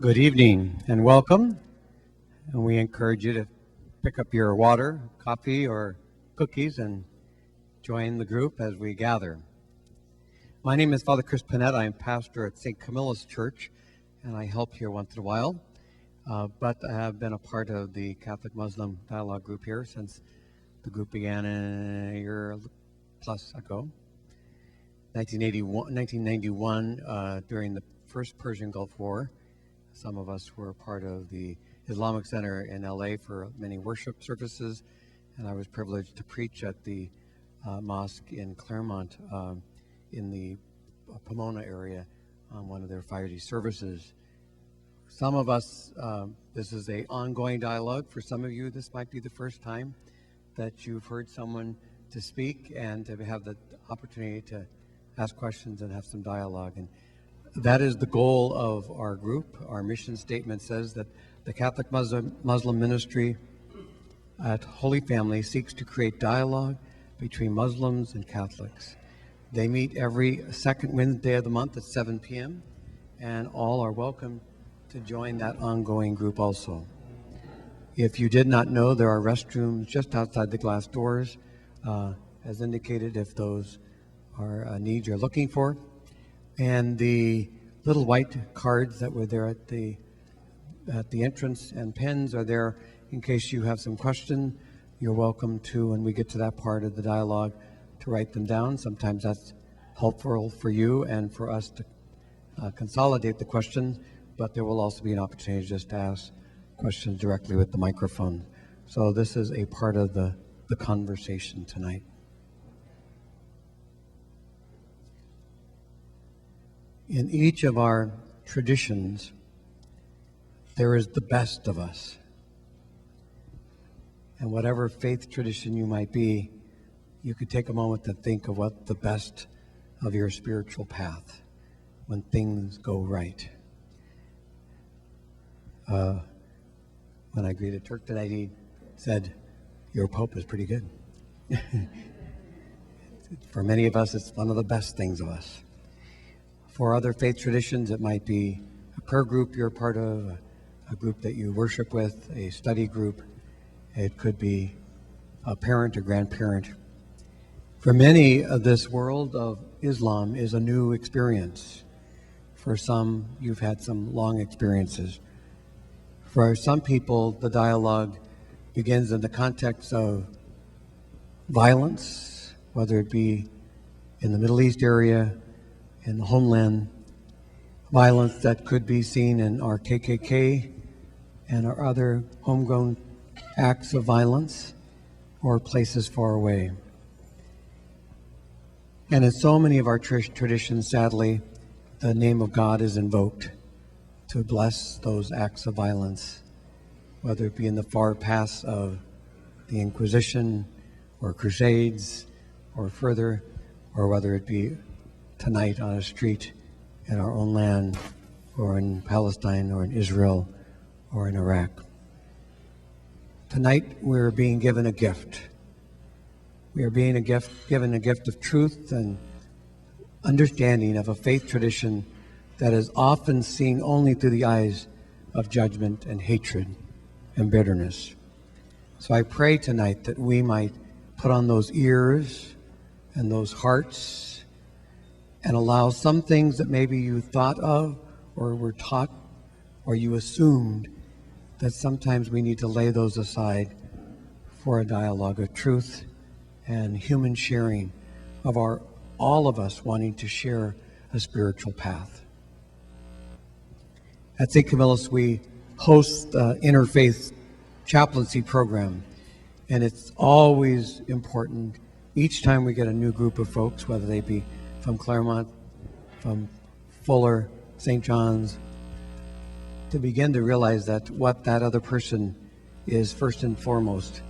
Good evening and welcome. And we encourage you to pick up your water, coffee, or cookies and join the group as we gather. My name is Father Chris Panetta. I'm pastor at St. Camilla's Church, and I help here once in a while. But I have been a part of the Catholic-Muslim dialogue group here since the group began a year plus ago. 1991, during the first Persian Gulf War. Some of us were part of the Islamic Center in LA for many worship services, and I was privileged to preach at the mosque in Claremont in the Pomona area on one of their Friday services. Some of us, this is an ongoing dialogue. For some of you, this might be the first time that you've heard someone to speak and to have the opportunity to ask questions and have some dialogue. And that is the goal of our group. Our mission statement says that the Catholic Muslim ministry at Holy Family seeks to create dialogue between Muslims and Catholics. They meet every second Wednesday of the month at 7 p.m. and all are welcome to join that ongoing group also. If you did not know, there are restrooms just outside the glass doors, as indicated, if those are needs you're looking for. And the little white cards that were there at the entrance and pens are there in case you have some question. You're welcome to, when we get to that part of the dialogue, to write them down. Sometimes that's helpful for you and for us to consolidate the questions, but there will also be an opportunity just to ask questions directly with the microphone. So this is a part of the conversation tonight. In each of our traditions, there is the best of us. And whatever faith tradition you might be, you could take a moment to think of what the best of your spiritual path when things go right. When I greeted Turk tonight, he said, "Your Pope is pretty good." For many of us, it's one of the best things of us. For other faith traditions, it might be a prayer group you're part of, a group that you worship with, a study group. It could be a parent or grandparent. For many, this world of Islam is a new experience. For some, you've had some long experiences. For some people, the dialogue begins in the context of violence, whether it be in the Middle East area, in the homeland, violence that could be seen in our KKK and our other homegrown acts of violence, or places far away. And in so many of our traditions, sadly, the name of God is invoked to bless those acts of violence, whether it be in the far past of the Inquisition or Crusades or further, or whether it be tonight on a street in our own land, or in Palestine, or in Israel, or in Iraq. Tonight we're being given a gift. We are being given a gift of truth and understanding of a faith tradition that is often seen only through the eyes of judgment and hatred and bitterness. So I pray tonight that we might put on those ears and those hearts and allow some things that maybe you thought of or were taught or you assumed, that sometimes we need to lay those aside for a dialogue of truth and human sharing of all of us wanting to share a spiritual path. At St. Camillus, we host the Interfaith Chaplaincy Program, and it's always important each time we get a new group of folks, whether they be from Claremont, from Fuller, St. John's, to begin to realize that what that other person is first and foremost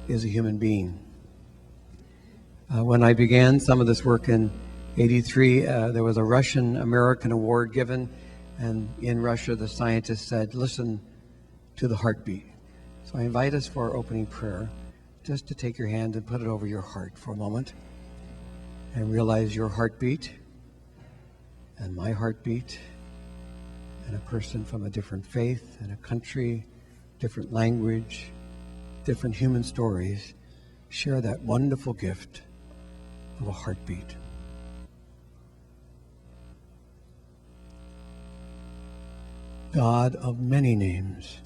is a human being. When I began some of this work in '83, there was a Russian-American award given, and in Russia the scientists said, listen to the heartbeat. So I invite us for our opening prayer, just to take your hand and put it over your heart for a moment and realize your heartbeat and my heartbeat and a person from a different faith and a country, different language, different human stories share that wonderful gift of a heartbeat. God of many names,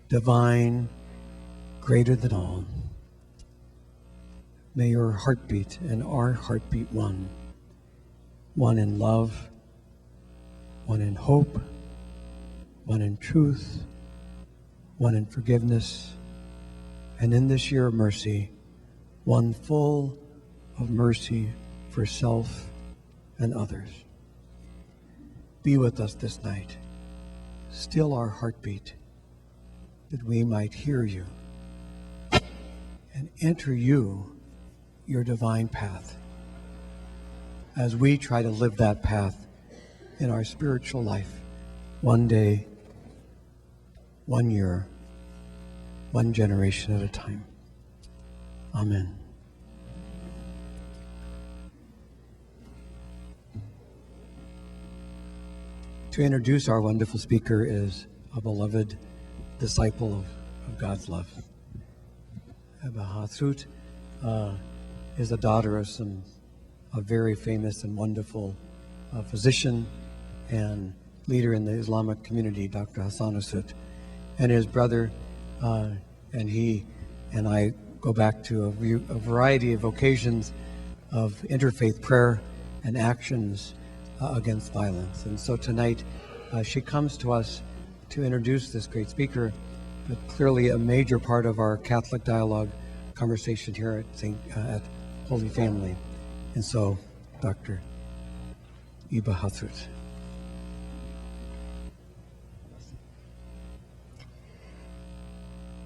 divine, greater than all, may your heartbeat and our heartbeat one in love, one in hope, one in truth, one in forgiveness, and in this year of mercy, one full of mercy for self and others. Be with us this night. Still our heartbeat, that we might hear you and enter you, your divine path, as we try to live that path in our spiritual life, one day, 1 year, 1 generation at a time. Amen. To introduce our wonderful speaker is a beloved disciple of God's love. Ebba Hatsut is a daughter of a very famous and wonderful physician and leader in the Islamic community, Dr. Hassan Asut, and his brother, and he and I go back to a variety of occasions of interfaith prayer and actions against violence. And so tonight she comes to us to introduce this great speaker, but clearly a major part of our Catholic dialogue conversation here at Holy Family. And so, Dr. Ebba Hatsut.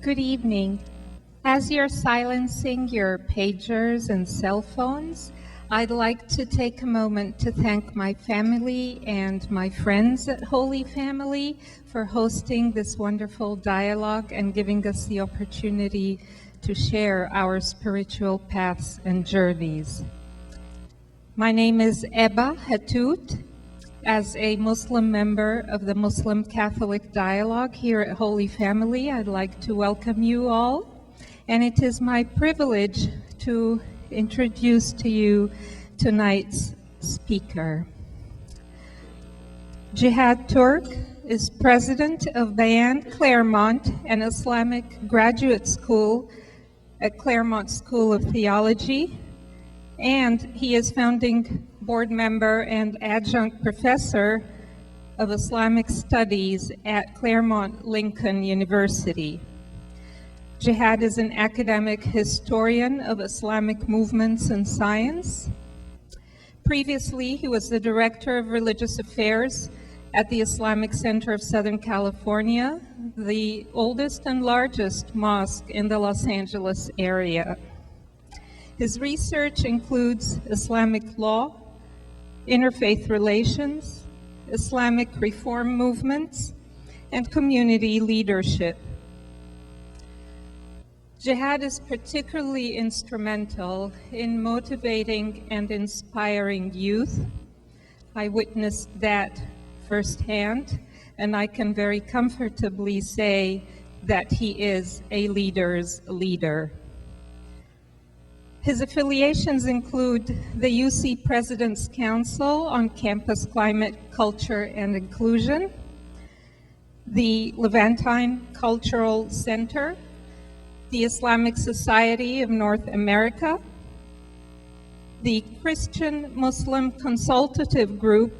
Good evening. As you're silencing your pagers and cell phones, I'd like to take a moment to thank my family and my friends at Holy Family for hosting this wonderful dialogue and giving us the opportunity to share our spiritual paths and journeys. My name is Ebba Hatsut. As a Muslim member of the Muslim Catholic Dialogue here at Holy Family, I'd like to welcome you all. And it is my privilege to introduce to you tonight's speaker. Jihad Turk is president of Bayan Claremont, an Islamic graduate school at Claremont School of Theology, and he is founding board member and adjunct professor of Islamic Studies at Claremont Lincoln University. Jihad is an academic historian of Islamic movements and science. Previously, he was the director of religious affairs at the Islamic Center of Southern California, the oldest and largest mosque in the Los Angeles area. His research includes Islamic law, interfaith relations, Islamic reform movements, and community leadership. Jihad is particularly instrumental in motivating and inspiring youth. I witnessed that firsthand, and I can very comfortably say that he is a leader's leader. His affiliations include the UC President's Council on Campus Climate, Culture, and Inclusion, the Levantine Cultural Center, the Islamic Society of North America, the Christian Muslim Consultative Group,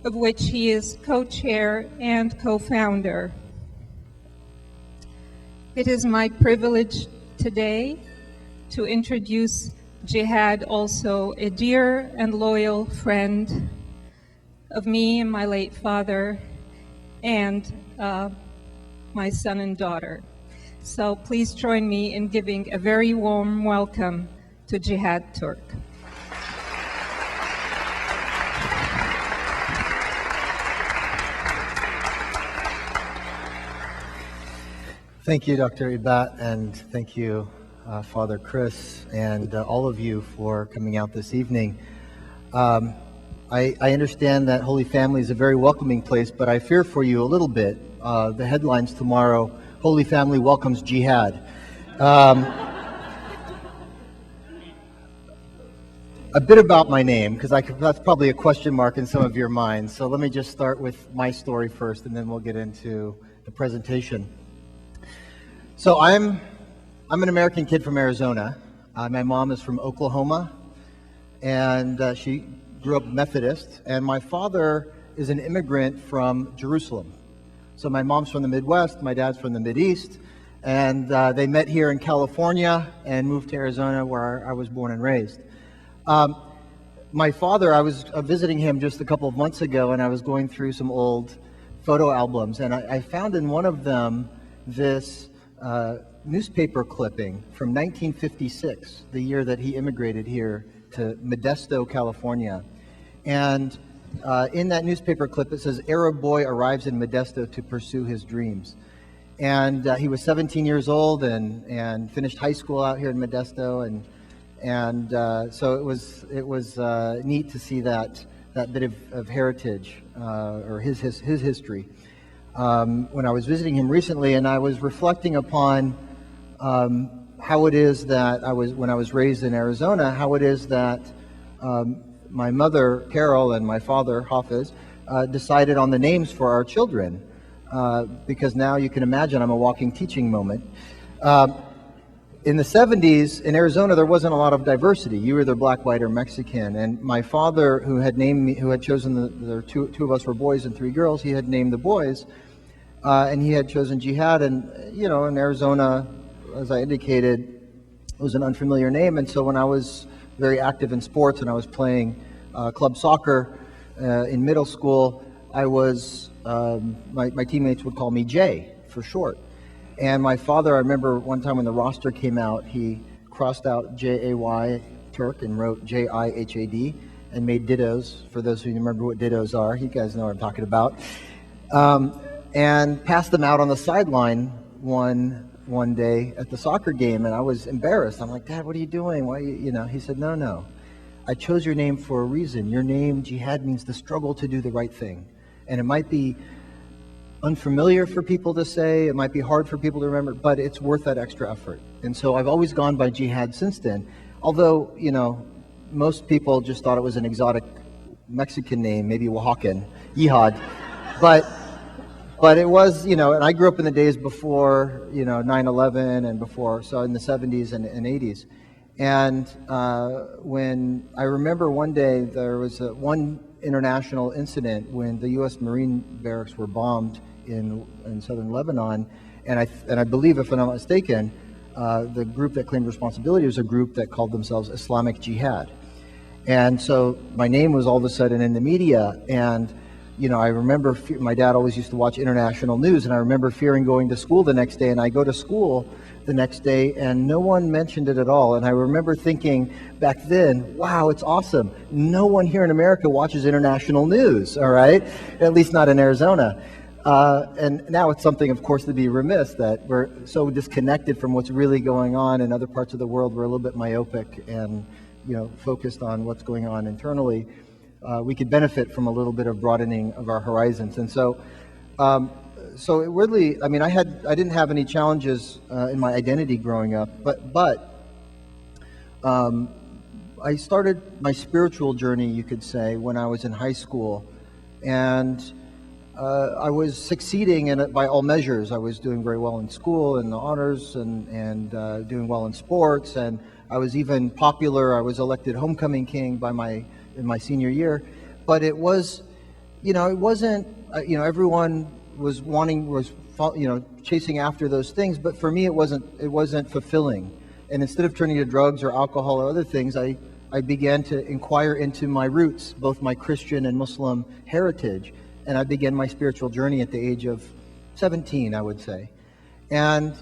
of which he is co-chair and co-founder. It is my privilege today to introduce Jihad, also a dear and loyal friend of me and my late father, and my son and daughter. So please join me in giving a very warm welcome to Jihad Turk. Thank you, Dr. Ebba, and thank you, Father Chris, and all of you for coming out this evening. I understand that Holy Family is a very welcoming place, but I fear for you a little bit. The headlines tomorrow, Holy Family welcomes jihad. A bit about my name, because that's probably a question mark in some of your minds. So let me just start with my story first, and then we'll get into the presentation. So I'm an American kid from Arizona. My mom is from Oklahoma, and she grew up Methodist. And my father is an immigrant from Jerusalem. So my mom's from the Midwest, my dad's from the Mideast, and they met here in California and moved to Arizona, where I was born and raised. My father, I was visiting him just a couple of months ago, and I was going through some old photo albums, and I found in one of them this newspaper clipping from 1956, the year that he immigrated here to Modesto, California. And in that newspaper clip, it says, "Arab boy arrives in Modesto to pursue his dreams." And he was 17 years old and finished high school out here in Modesto, and so it was neat to see that bit of heritage or his history. When I was visiting him recently, and I was reflecting upon how it is that when I was raised in Arizona, how it is that my mother Carol and my father Hafiz decided on the names for our children, because now you can imagine I'm a walking teaching moment. In the 70s, in Arizona, there wasn't a lot of diversity. You were either black, white, or Mexican. And my father, who had named me, who had chosen the two of us were boys and 3 girls, he had named the boys, and he had chosen jihad. And, you know, in Arizona, as I indicated, it was an unfamiliar name. And so when I was very active in sports and I was playing club soccer in middle school, I was, my teammates would call me Jay for short. And my father, I remember one time when the roster came out, he crossed out J-A-Y, Turk, and wrote J-I-H-A-D, and made dittos, for those of you who remember what dittos are. You guys know what I'm talking about. And passed them out on the sideline one day at the soccer game, and I was embarrassed. I'm like, "Dad, what are you doing? Why, you know?" He said, no. I chose your name for a reason. Your name, jihad, means the struggle to do the right thing. And it might be unfamiliar for people to say, it might be hard for people to remember, but it's worth that extra effort. And so I've always gone by jihad since then. Although, you know, most people just thought it was an exotic Mexican name, maybe Oaxacan, Yihad. But it was, you know, and I grew up in the days before, you know, 9/11 and before, so in the 70s and 80s. And when I remember one day there was one international incident when the U.S. Marine barracks were bombed in southern Lebanon, and I believe, if I'm not mistaken, the group that claimed responsibility was a group that called themselves Islamic Jihad. And so my name was all of a sudden in the media, and you know, I remember my dad always used to watch international news, and I remember fearing going to school the next day, and I go to school the next day and no one mentioned it at all. And I remember thinking back then, wow, it's awesome. No one here in America watches international news, all right? At least not in Arizona. And now it's something, of course, to be remiss that we're so disconnected from what's really going on in other parts of the world. We're a little bit myopic and, you know, focused on what's going on internally. We could benefit from a little bit of broadening of our horizons. And so it really, I mean, I didn't have any challenges in my identity growing up, but I started my spiritual journey, you could say, when I was in high school, and I was succeeding in it by all measures. I was doing very well in school and the honors, and doing well in sports, and I was even popular. I was elected homecoming king in my senior year. But it was, you know, it wasn't, you know, everyone was chasing after those things, but for me it wasn't fulfilling. And instead of turning to drugs or alcohol or other things, I began to inquire into my roots, both my Christian and Muslim heritage. And I began my spiritual journey at the age of 17, I would say. And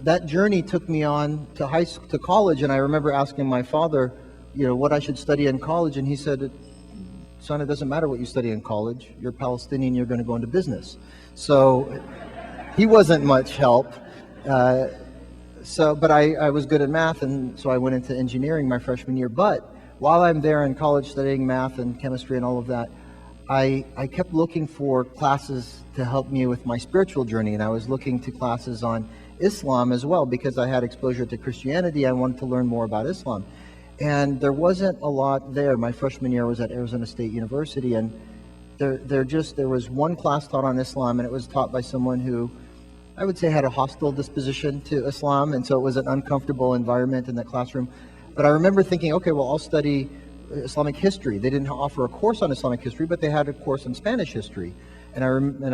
that journey took me on to college, and I remember asking my father, you know, what I should study in college, and he said, "Son, it doesn't matter what you study in college. You're Palestinian, you're going to go into business." So he wasn't much help. But I was good at math, and so I went into engineering my freshman year. But while I'm there in college studying math and chemistry and all of that, I kept looking for classes to help me with my spiritual journey, and I was looking to classes on Islam as well because I had exposure to Christianity. I wanted to learn more about Islam. And there wasn't a lot there. My freshman year was at Arizona State University, and there was one class taught on Islam, and it was taught by someone who I would say had a hostile disposition to Islam, and so it was an uncomfortable environment in that classroom. But I remember thinking, okay, well, I'll study Islamic history. They didn't offer a course on Islamic history, but they had a course on Spanish history. And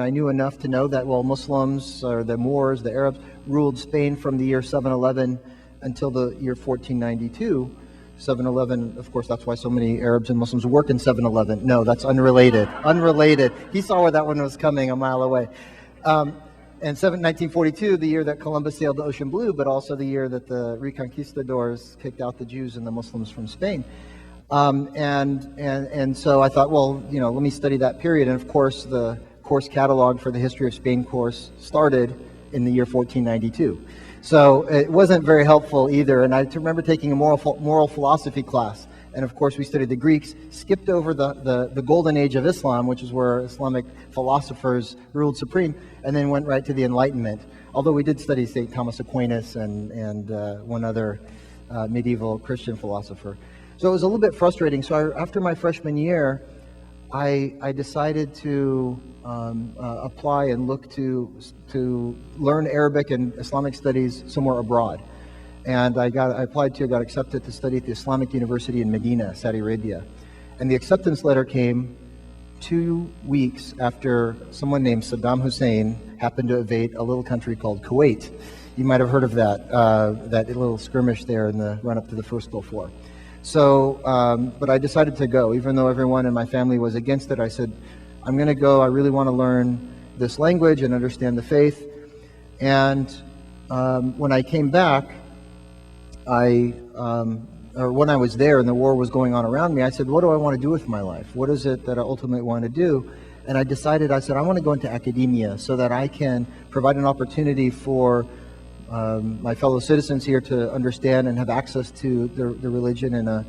I knew enough to know that, well, Muslims, or the Moors, the Arabs, ruled Spain from the year 711 until the year 1492. 711, of course, that's why so many Arabs and Muslims work in 711. No, that's unrelated. Unrelated. He saw where that one was coming a mile away. And 1942, the year that Columbus sailed the ocean blue, but also the year that the Reconquistadors kicked out the Jews and the Muslims from Spain. And so I thought, well, let me study that period. And of course, the course catalog for the History of Spain course started in the year 1492. So it wasn't very helpful either. And I remember taking a moral philosophy class. And of course, we studied the Greeks, skipped over the golden age of Islam, which is where Islamic philosophers ruled supreme, and then went right to the Enlightenment. Although we did study St. Thomas Aquinas and one other medieval Christian philosopher. So it was a little bit frustrating. So after my freshman year, I decided to apply and look to learn Arabic and Islamic studies somewhere abroad. And I applied to, got accepted to study at the Islamic University in Medina, Saudi Arabia. And the acceptance letter came 2 weeks after someone named Saddam Hussein happened to invade a little country called Kuwait. You might have heard of that little skirmish there in the run-up to the first Gulf War. So, but I decided to go. Even though everyone in my family was against it, I said, I'm going to go. I really want to learn this language and understand the faith. And when I came back, or when I was there and the war was going on around me, I said, what do I want to do with my life? What is it that I ultimately want to do? And I decided, I want to go into academia so that I can provide an opportunity for my fellow citizens here to understand and have access to the religion in a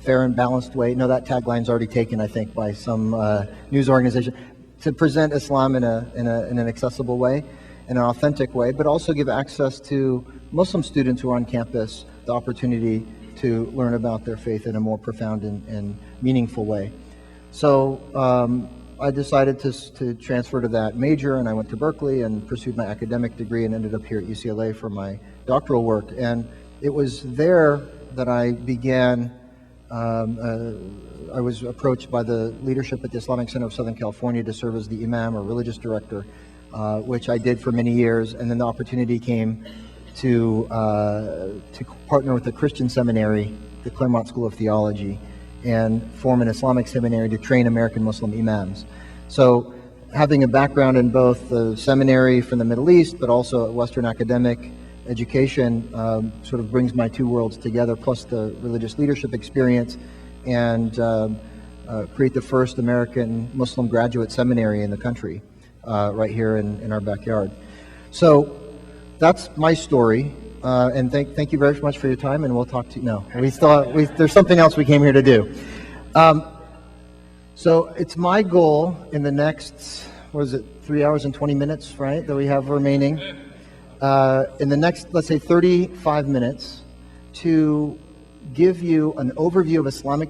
fair and balanced way. No, that tagline's already taken, I think, by some news organization. To present Islam in an accessible way, in an authentic way, but also give access to Muslim students who are on campus the opportunity to learn about their faith in a more profound and meaningful way. So I decided to transfer to that major, and I went to Berkeley and pursued my academic degree and ended up here at UCLA for my doctoral work. And it was there that I began, I was approached by the leadership at the Islamic Center of Southern California to serve as the imam or religious director, which I did for many years. And then the opportunity came to partner with the Christian seminary, the Claremont School of Theology, and form an Islamic seminary to train American Muslim imams. So having a background in both the seminary from the Middle East, but also Western academic education, sort of brings my two worlds together, plus the religious leadership experience, and create the first American Muslim graduate seminary in the country, right here in our backyard. So that's my story, and thank you very much for your time, and we'll talk to you. No, there's something else we came here to do. So it's my goal in the next, 3 hours and 20 minutes, right, that we have remaining, in the next, let's say 35 minutes, to give you an overview of Islamic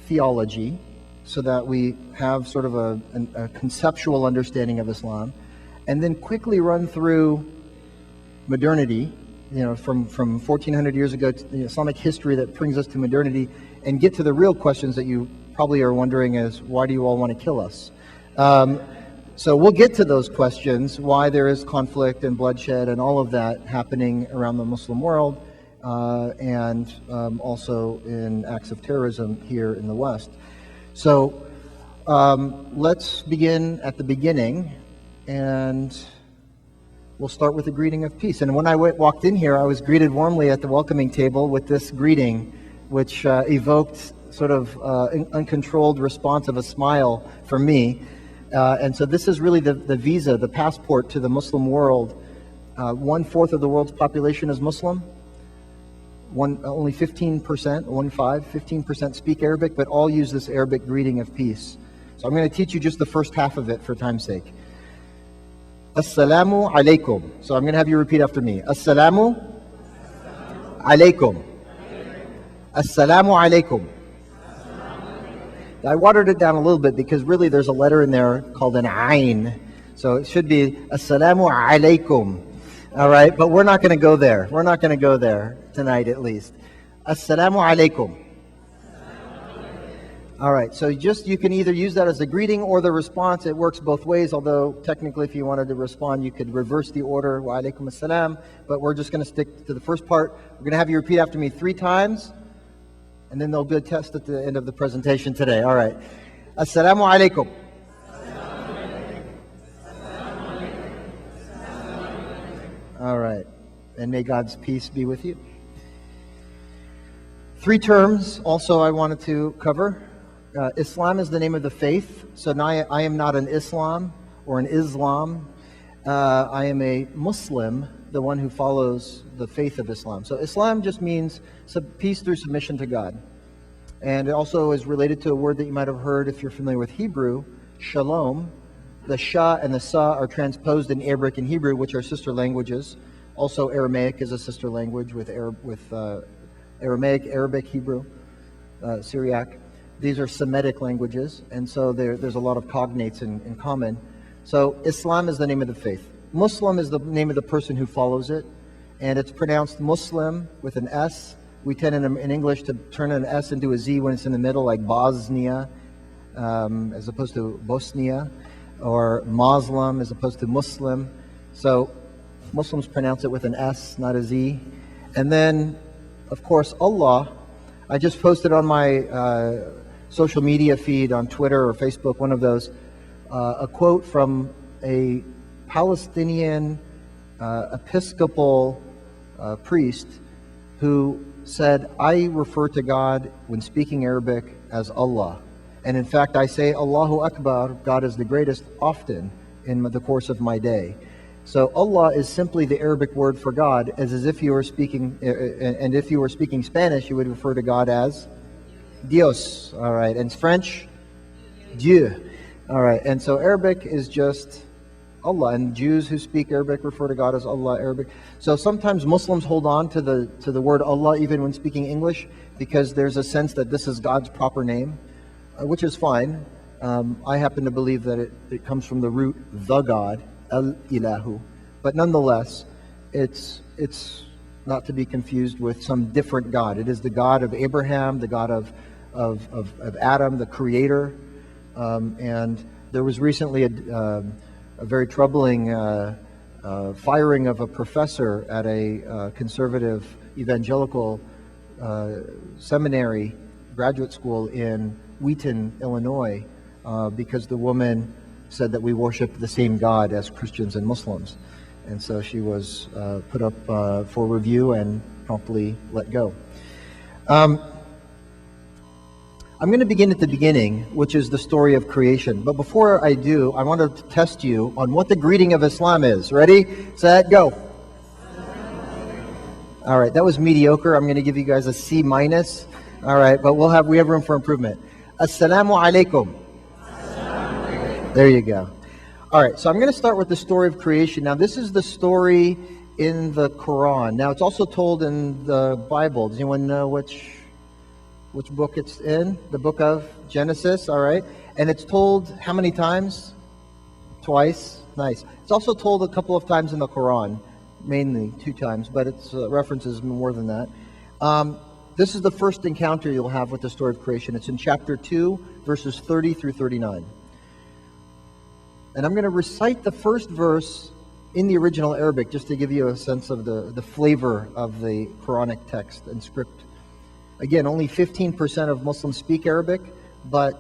theology so that we have sort of a conceptual understanding of Islam, and then quickly run through modernity, from 1400 years ago to the Islamic history that brings us to modernity, and get to the real questions that you probably are wondering is, why do you all want to kill us? So we'll get to those questions, why there is conflict and bloodshed and all of that happening around the Muslim world, and also in acts of terrorism here in the West. So let's begin at the beginning, and we'll start with a greeting of peace. And when I walked in here, I was greeted warmly at the welcoming table with this greeting, which evoked sort of uncontrolled response of a smile from me. And so this is really the visa, the passport to the Muslim world. 1/4 of the world's population is Muslim. only 15%, 15% speak Arabic, but all use this Arabic greeting of peace. So I'm going to teach you just the first half of it for time's sake. Assalamu alaikum. So I'm going to have you repeat after me. Assalamu alaikum. Assalamu alaikum. I watered it down a little bit because really there's a letter in there called an ayn. So it should be Assalamu alaikum. All right, but we're not going to go there. We're not going to go there tonight at least. Assalamu alaikum. All right, so you can either use that as a greeting or the response. It works both ways, although technically if you wanted to respond, you could reverse the order, wa alaikum assalam, but we're just going to stick to the first part. We're going to have you repeat after me 3 times, and then there'll be a test at the end of the presentation today. All right. Assalamu alaikum. All right, and may God's peace be with you. 3 terms also I wanted to cover. Islam is the name of the faith. So now I am not an Islam or an Islam. I am a Muslim, the one who follows the faith of Islam. So Islam just means peace through submission to God. And it also is related to a word that you might have heard if you're familiar with Hebrew, shalom. The sha and the sa are transposed in Arabic and Hebrew, which are sister languages. Also Aramaic is a sister language with Aramaic, Arabic, Hebrew, Syriac. These are Semitic languages, and so there's a lot of cognates in common. So Islam is the name of the faith. Muslim is the name of the person who follows it, and it's pronounced Muslim with an S. We tend in English to turn an S into a Z when it's in the middle, like Bosnia, as opposed to Bosnia, or Muslim as opposed to Muslim. So Muslims pronounce it with an S, not a Z. And then, of course, Allah. I just posted on my social media feed on Twitter or Facebook, one of those, a quote from a Palestinian Episcopal priest who said, I refer to God when speaking Arabic as Allah. And in fact, I say Allahu Akbar, God is the greatest, often in the course of my day. So Allah is simply the Arabic word for God, as if you were speaking, and if you were speaking Spanish, you would refer to God as Dios. All right, and French, Dieu. All right, and so Arabic is just Allah, and Jews who speak Arabic refer to God as Allah, Arabic. So sometimes Muslims hold on to the word Allah even when speaking English, because there's a sense that this is God's proper name, which is fine. I happen to believe that it comes from the root the God, Al-Ilahu. But nonetheless, it's not to be confused with some different God. It is the God of Abraham, the God of Adam, the Creator. And there was recently a very troubling firing of a professor at a conservative evangelical seminary graduate school in Wheaton, Illinois, because the woman said that we worship the same God as Christians and Muslims. And so she was put up for review and promptly let go. I'm going to begin at the beginning, which is the story of creation. But before I do, I want to test you on what the greeting of Islam is. Ready, set, go. All right, that was mediocre. I'm going to give you guys a C minus. All right, but we have room for improvement. Assalamu alaikum. There you go. All right, so I'm going to start with the story of creation. Now, this is the story in the Quran. Now, it's also told in the Bible. Does anyone know which book it's in? The book of Genesis, all right. And it's told how many times? Twice. Nice. It's also told a couple of times in the Quran, mainly 2 times, but it's references more than that. This is the first encounter you'll have with the story of creation. It's in chapter 2, verses 30 through 39. And I'm going to recite the first verse in the original Arabic just to give you a sense of the flavor of the Quranic text and script. Again, only 15% of Muslims speak Arabic, but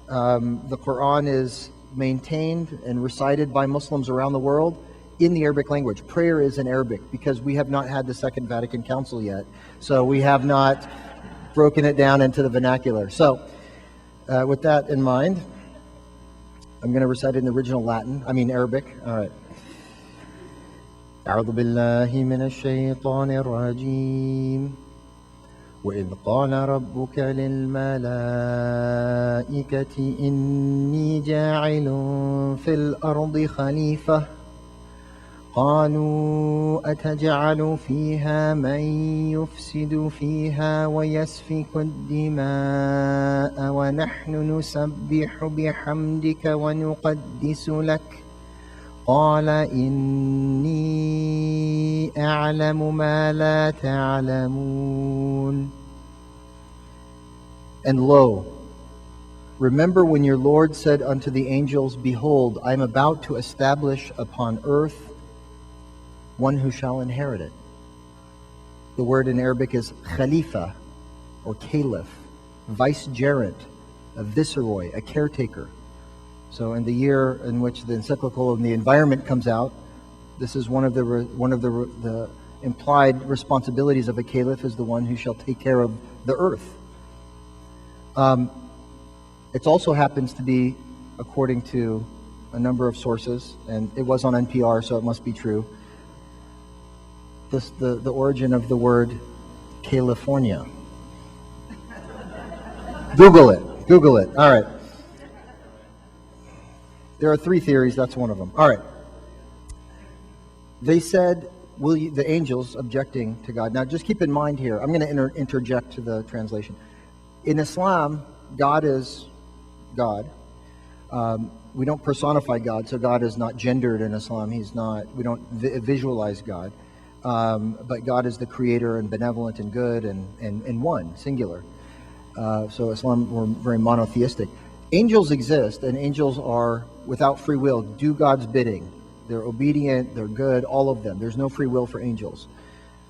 the Quran is maintained and recited by Muslims around the world in the Arabic language. Prayer is in Arabic because we have not had the Second Vatican Council yet. So we have not broken it down into the vernacular. So with that in mind, I'm going to recite it in the original Arabic. All right. أعوذ بالله من الشيطان الرجيم وإذ قال ربك للملائكة إني جاعل في الأرض خليفة قالوا أتجعل فيها من يفسد فيها ويسفك الدماء ونحن نسبح بحمدك ونقدس لك قال إني أعلم ما لا تعلمون. And lo, remember when your Lord said unto the angels, Behold, I am about to establish upon earth one who shall inherit it. The word in Arabic is Khalifa or Caliph, vicegerent, a viceroy, a caretaker. So in the year in which the encyclical on the environment comes out, this is one of the implied responsibilities of a caliph is the one who shall take care of the earth. It also happens to be, according to a number of sources, and it was on NPR, so it must be true, the origin of the word California. Google it. All right. There are 3 theories. That's one of them. All right. They said, the angels objecting to God. Now, just keep in mind here, I'm going to interject to the translation. In Islam, God is God. We don't personify God, so God is not gendered in Islam. We don't visualize God. But God is the creator and benevolent and good and one, singular. So Islam, we're very monotheistic. Angels exist, and angels are without free will, do God's bidding. They're obedient, they're good, all of them. There's no free will for angels.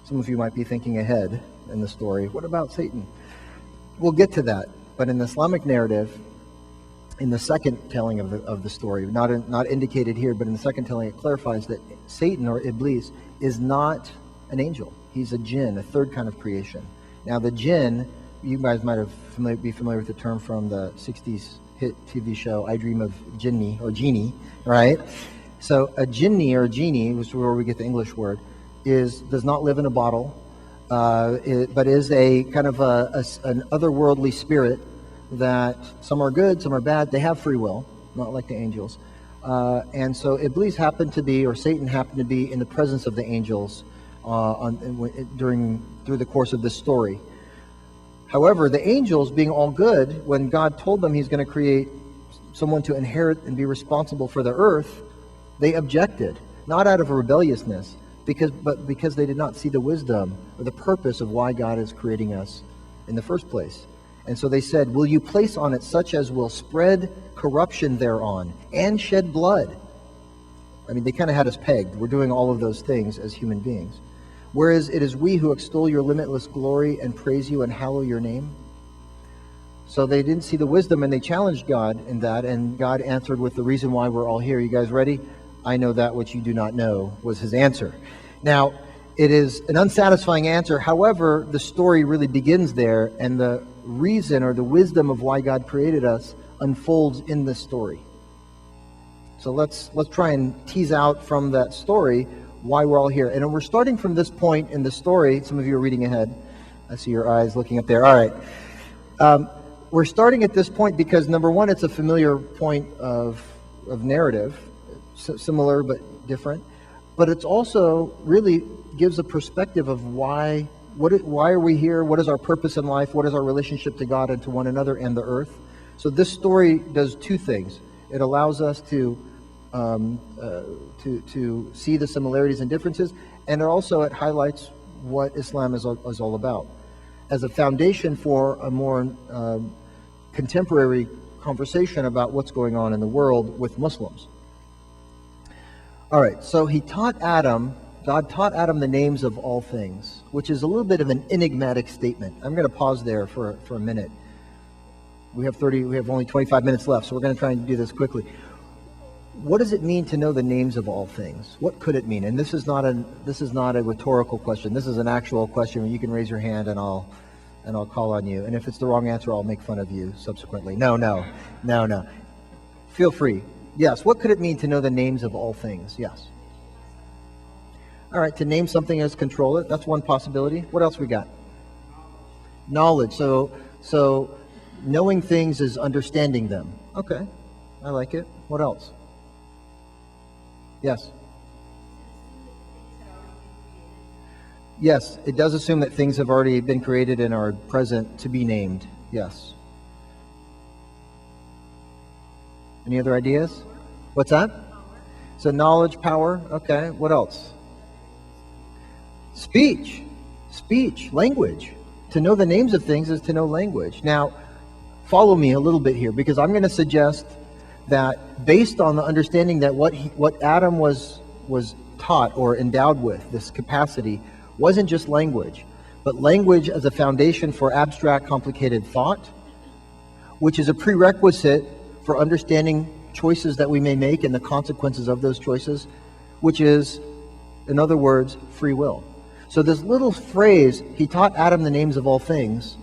Some of you might be thinking ahead in the story. What about Satan? We'll get to that. But in the Islamic narrative, in the second telling of the story, not indicated here, but in the second telling, it clarifies that Satan, or Iblis, is not an angel. He's a jinn, a third kind of creation. Now, the jinn, you guys might be familiar with the term from the 60s hit TV show, I Dream of Jinni, or Genie, right? So a jinni, or genie, which is where we get the English word, does not live in a bottle, but is a kind of an otherworldly spirit that some are good, some are bad. They have free will, not like the angels. And so Iblis happened to be, or Satan happened to be, in the presence of the angels through the course of this story. However, the angels, being all good, when God told them He's going to create someone to inherit and be responsible for the earth, they objected, not out of rebelliousness, but because they did not see the wisdom or the purpose of why God is creating us in the first place. And so they said, will you place on it such as will spread corruption thereon and shed blood? I mean, they kind of had us pegged. We're doing all of those things as human beings. Whereas it is we who extol your limitless glory and praise you and hallow your name. So they didn't see the wisdom, and they challenged God in that, and God answered with the reason why we're all here. You guys ready? I know that which you do not know, was His answer. Now, it is an unsatisfying answer. However, the story really begins there, and the reason or the wisdom of why God created us unfolds in this story. So let's try and tease out from that story why we're all here. And we're starting from this point in the story. Some of you are reading ahead. I see your eyes looking up there. All right. We're starting at this point because, number one, it's a familiar point of narrative, similar but different. But it's also really gives a perspective of why are we here? What is our purpose in life? What is our relationship to God and to one another and the earth? So this story does 2 things. It allows us to see the similarities and differences, and it highlights what Islam is all about as a foundation for a more contemporary conversation about what's going on in the world with Muslims. All right, so God taught Adam the names of all things, which is a little bit of an enigmatic statement. I'm going to pause there for a minute. We have only 25 minutes left, so we're going to try and do this quickly. What does it mean to know the names of all things? What could it mean? And this is not a rhetorical question. This is an actual question where you can raise your hand and I'll call on you. And if it's the wrong answer, I'll make fun of you subsequently. No. Feel free. Yes. What could it mean to know the names of all things? Yes. All right. To name something as control it. That's one possibility. What else we got? Knowledge. So knowing things is understanding them. Okay, I like it. What else? Yes. Yes, it does assume that things have already been created and are present to be named. Yes. Any other ideas? What's that? So knowledge, power. Okay, what else? Speech. Speech, language. To know the names of things is to know language. Now, follow me a little bit here, because I'm going to suggest that based on the understanding that what Adam was taught or endowed with, this capacity, wasn't just language, but language as a foundation for abstract, complicated thought, which is a prerequisite for understanding choices that we may make and the consequences of those choices, which is, in other words, free will. So this little phrase, he taught Adam the names of all things,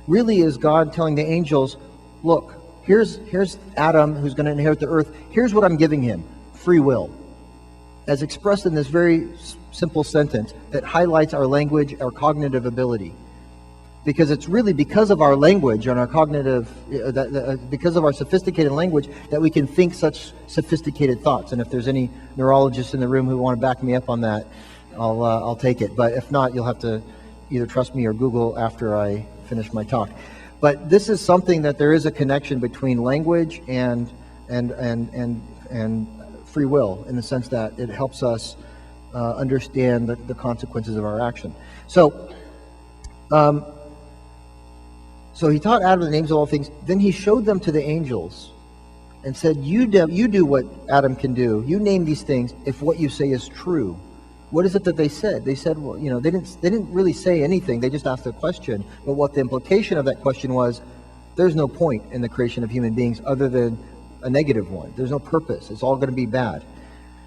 really is God telling the angels, look, here's Adam who's going to inherit the earth. Here's what I'm giving him, free will, as expressed in this very simple sentence that highlights our language, our cognitive ability. Because it's really because of our language and our cognitive, because of our sophisticated language, that we can think such sophisticated thoughts. And if there's any neurologists in the room who want to back me up on that, I'll take it. But if not, you'll have to either trust me or Google after I finish my talk. But this is something that there is a connection between language and free will, in the sense that it helps us understand the consequences of our action. So he taught Adam the names of all things. Then he showed them to the angels and said, you do what Adam can do. You name these things if what you say is true. What is it that they said? They said, well, they didn't really say anything. They just asked a question. But what the implication of that question was, there's no point in the creation of human beings other than a negative one. There's no purpose. It's all going to be bad.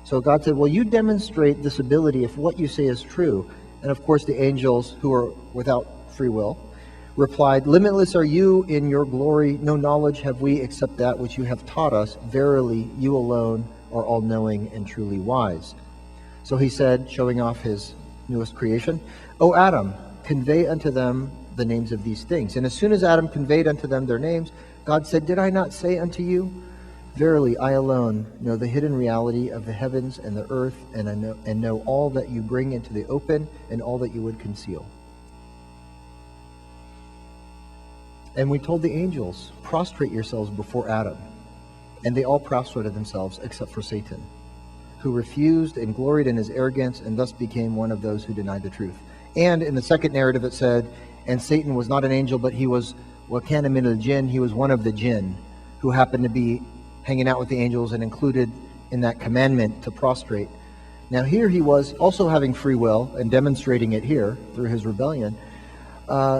So God said, well, you demonstrate this ability if what you say is true. And of course, the angels, who are without free will, replied, limitless are you in your glory. No knowledge have we except that which you have taught us. Verily, you alone are all-knowing and truly wise. So he said, showing off his newest creation, O Adam, convey unto them the names of these things. And as soon as Adam conveyed unto them their names, God said, did I not say unto you, verily I alone know the hidden reality of the heavens and the earth, and know all that you bring into the open and all that you would conceal. And we told the angels, prostrate yourselves before Adam. And they all prostrated themselves except for Satan, who refused and gloried in his arrogance, and thus became one of those who denied the truth. And in the second narrative it said, and Satan was not an angel, but he was wakana min al-jinn, he was one of the jinn, who happened to be hanging out with the angels and included in that commandment to prostrate. Now here he was also having free will and demonstrating it here through his rebellion.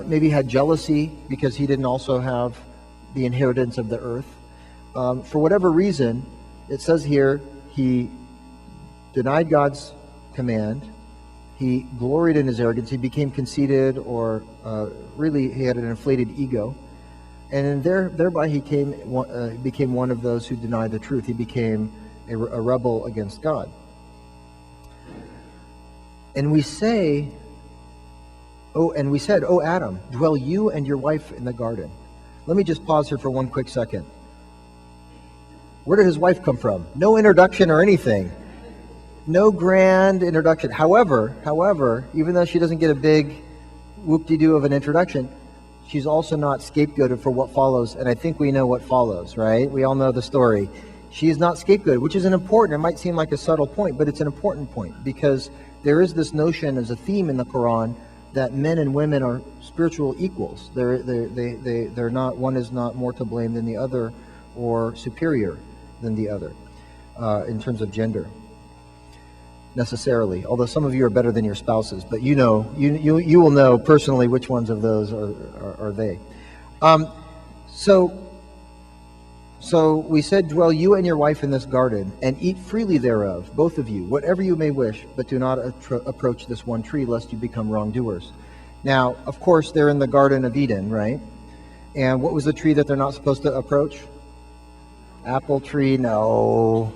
Maybe had jealousy because he didn't also have the inheritance of the earth. For whatever reason, it says here, he denied God's command. He gloried in his arrogance. He became conceited, or really he had an inflated ego. And thereby he became one of those who denied the truth. He became a rebel against God. And we said, O Adam, dwell you and your wife in the garden. Let me just pause here for one quick second. Where did his wife come from? No introduction or anything. No grand introduction. However, even though she doesn't get a big whoop-de-doo of an introduction, she's also not scapegoated for what follows, and I think we know what follows, right? We all know the story. She is not scapegoated, which is an important, it might seem like a subtle point, but it's an important point, because there is this notion as a theme in the Quran that men and women are spiritual equals. They're not, one is not more to blame than the other or superior than the other in terms of gender, necessarily. Although some of you are better than your spouses, but you will know personally which ones of those are they. So we said, dwell you and your wife in this garden, and eat freely thereof, both of you, whatever you may wish, but do not approach this one tree, lest you become wrongdoers. Now, of course, they're in the Garden of Eden, right? And what was the tree that they're not supposed to approach? Apple tree? No.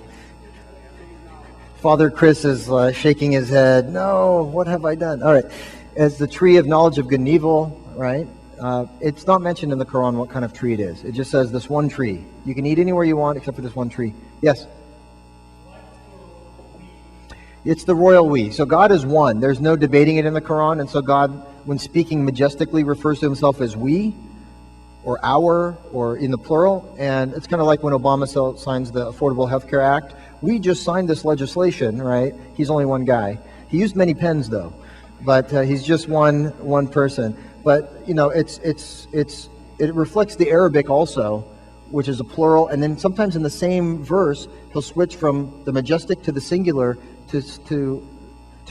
Father Chris is shaking his head. No, what have I done? All right. It's the tree of knowledge of good and evil. right? It's not mentioned in the Quran what kind of tree it is. It just says this one tree. You can eat anywhere you want except for this one tree. Yes? It's the royal we. So God is one. There's no debating it in the Quran. And so God, when speaking majestically, refers to himself as we, or our, or in the plural. And it's kind of like when Obama signs the Affordable Health Care Act. We just signed this legislation, right? He's only one guy. He used many pens, though. But he's just one person. But, you know, it reflects the Arabic also, which is a plural. And then sometimes in the same verse, he'll switch from the majestic to the singular to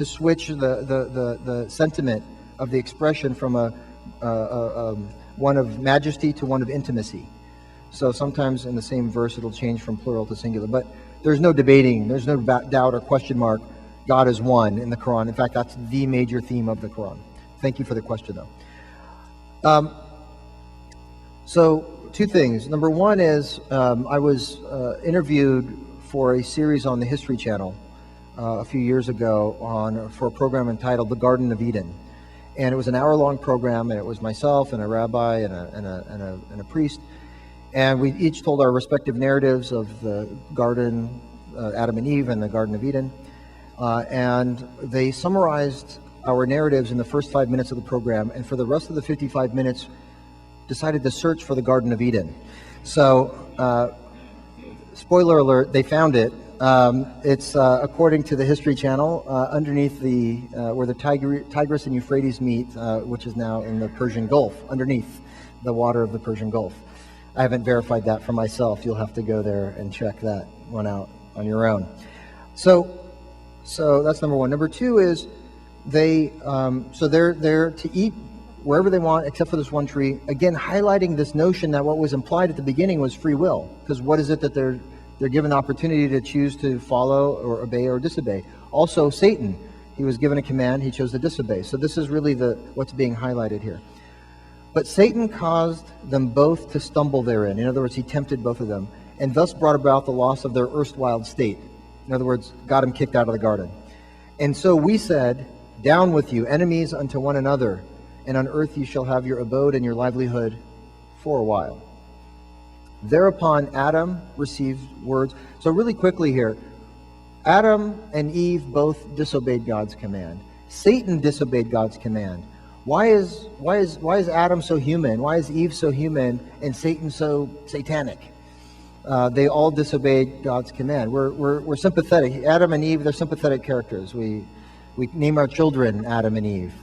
switch the sentiment of the expression from one of majesty to one of intimacy. So sometimes in the same verse it'll change from plural to singular. But there's no debating, there's no doubt or question mark. God is one in the Quran. In fact, that's the major theme of the Quran. Thank you for the question, though. So two things. Number one is I was interviewed for a series on the History Channel a few years ago for a program entitled The Garden of Eden. And it was an hour-long program, and it was myself and a rabbi and a priest. And we each told our respective narratives of the garden, Adam and Eve, and the Garden of Eden. And they summarized our narratives in the first 5 minutes of the program, and for the rest of the 55 minutes, decided to search for the Garden of Eden. So, spoiler alert, they found it. It's according to the History Channel, underneath where the Tigris and Euphrates meet, which is now in the Persian Gulf, underneath the water of the Persian Gulf. I haven't verified that for myself. You'll have to go there and check that one out on your own. So that's number one. Number two is they're there to eat wherever they want except for this one tree. Again, highlighting this notion that what was implied at the beginning was free will. Because what is it that they're given the opportunity to choose to follow or obey or disobey? Also, Satan, he was given a command, he chose to disobey. So this is really what's being highlighted here. But Satan caused them both to stumble therein. In other words, he tempted both of them, and thus brought about the loss of their erstwhile state. In other words, got them kicked out of the garden. And so we said, down with you, enemies unto one another, and on earth you shall have your abode and your livelihood for a while. Thereupon Adam received words. So really quickly here, Adam and Eve both disobeyed God's command. Satan disobeyed God's command. Why is Adam so human? Why is Eve so human and Satan so satanic? They all disobeyed God's command. We're sympathetic. Adam and Eve, they're sympathetic characters. We name our children Adam and Eve.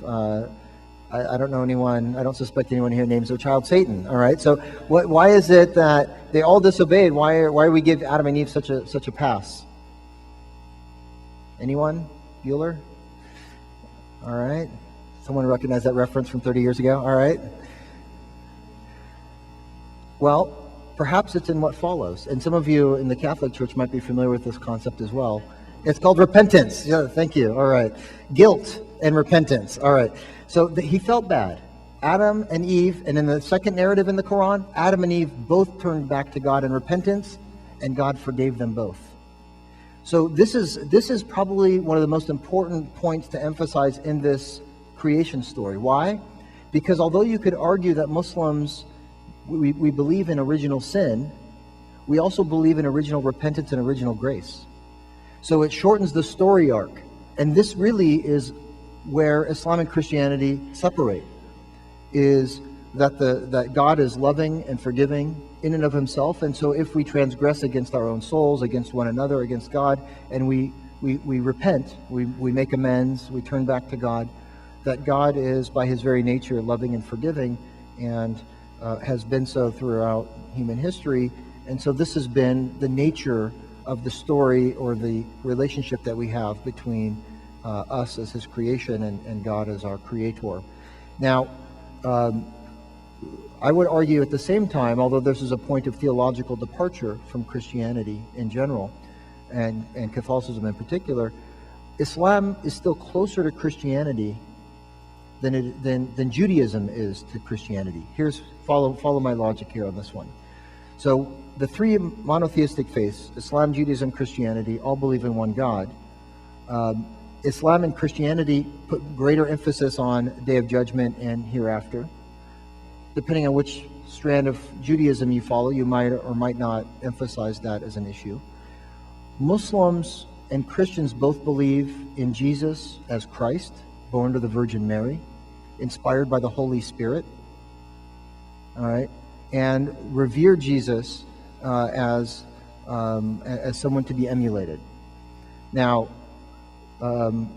I don't know anyone, I don't suspect anyone here names their child Satan. All right, so why is it that they all disobeyed? Why do we give Adam and Eve such a pass? Anyone? Bueller? All right. Someone recognize that reference from 30 years ago? All right. Well, perhaps it's in what follows. And some of you in the Catholic Church might be familiar with this concept as well. It's called repentance. Yeah, thank you. All right. Guilt and repentance. All right. So he felt bad. Adam and Eve, and in the second narrative in the Quran, Adam and Eve both turned back to God in repentance, and God forgave them both. So this is probably one of the most important points to emphasize in this creation story. Why? Because although you could argue that Muslims, we believe in original sin, we also believe in original repentance and original grace. So it shortens the story arc. And this really is where Islam and Christianity separate, is that God is loving and forgiving in and of himself. And so if we transgress against our own souls, against one another, against God, and we repent, we make amends, we turn back to God, that God is by his very nature loving and forgiving, and has been so throughout human history. And so this has been the nature of the story, or the relationship that we have between us as his creation and God as our creator. Now, I would argue at the same time, although this is a point of theological departure from Christianity in general, and Catholicism in particular, Islam is still closer to Christianity than Judaism is to Christianity. Follow my logic here on this one. So the three monotheistic faiths, Islam, Judaism, Christianity, all believe in one God. Islam and Christianity put greater emphasis on Day of Judgment and hereafter. depending on which strand of Judaism you follow, you might or might not emphasize that as an issue. Muslims and Christians both believe in Jesus as Christ, born to the Virgin Mary, inspired by the Holy Spirit, all right, and revere Jesus as someone to be emulated. Now,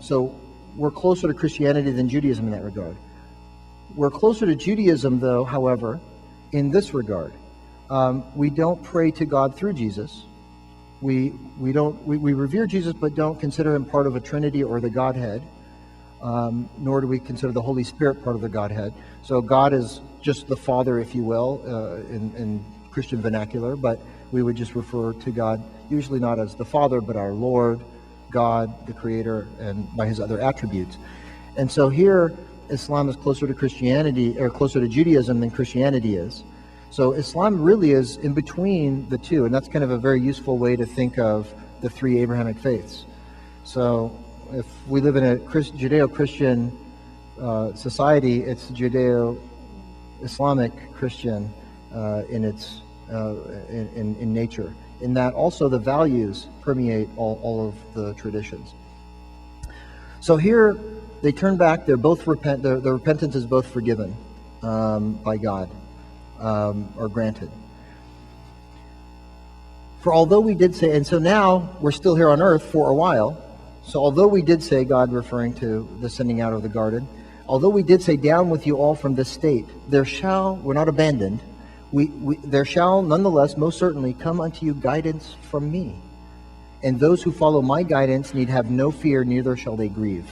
so we're closer to Christianity than Judaism in that regard. We're closer to Judaism, though, however, in this regard. We don't pray to God through Jesus. We revere Jesus, but don't consider him part of a Trinity or the Godhead, nor do we consider the Holy Spirit part of the Godhead. So God is just the Father, if you will, in Christian vernacular, but we would just refer to God usually not as the Father, but our Lord, God, the Creator, and by his other attributes. And so here, Islam is closer to Christianity, or closer to Judaism than Christianity is. So Islam really is in between the two, and that's kind of a very useful way to think of the three Abrahamic faiths. So if we live in a Judeo-Christian society, it's Judeo-Islamic Christian in its in nature. In that also the values permeate all of the traditions. So here they turn back. They're both the repentance is both forgiven by God or granted. For although we did say, and so now we're still here on earth for a while. So although we did say, God referring to the sending out of the garden, although we did say, down with you all from this state, we're not abandoned. There shall nonetheless most certainly come unto you guidance from me. And those who follow my guidance need have no fear, neither shall they grieve.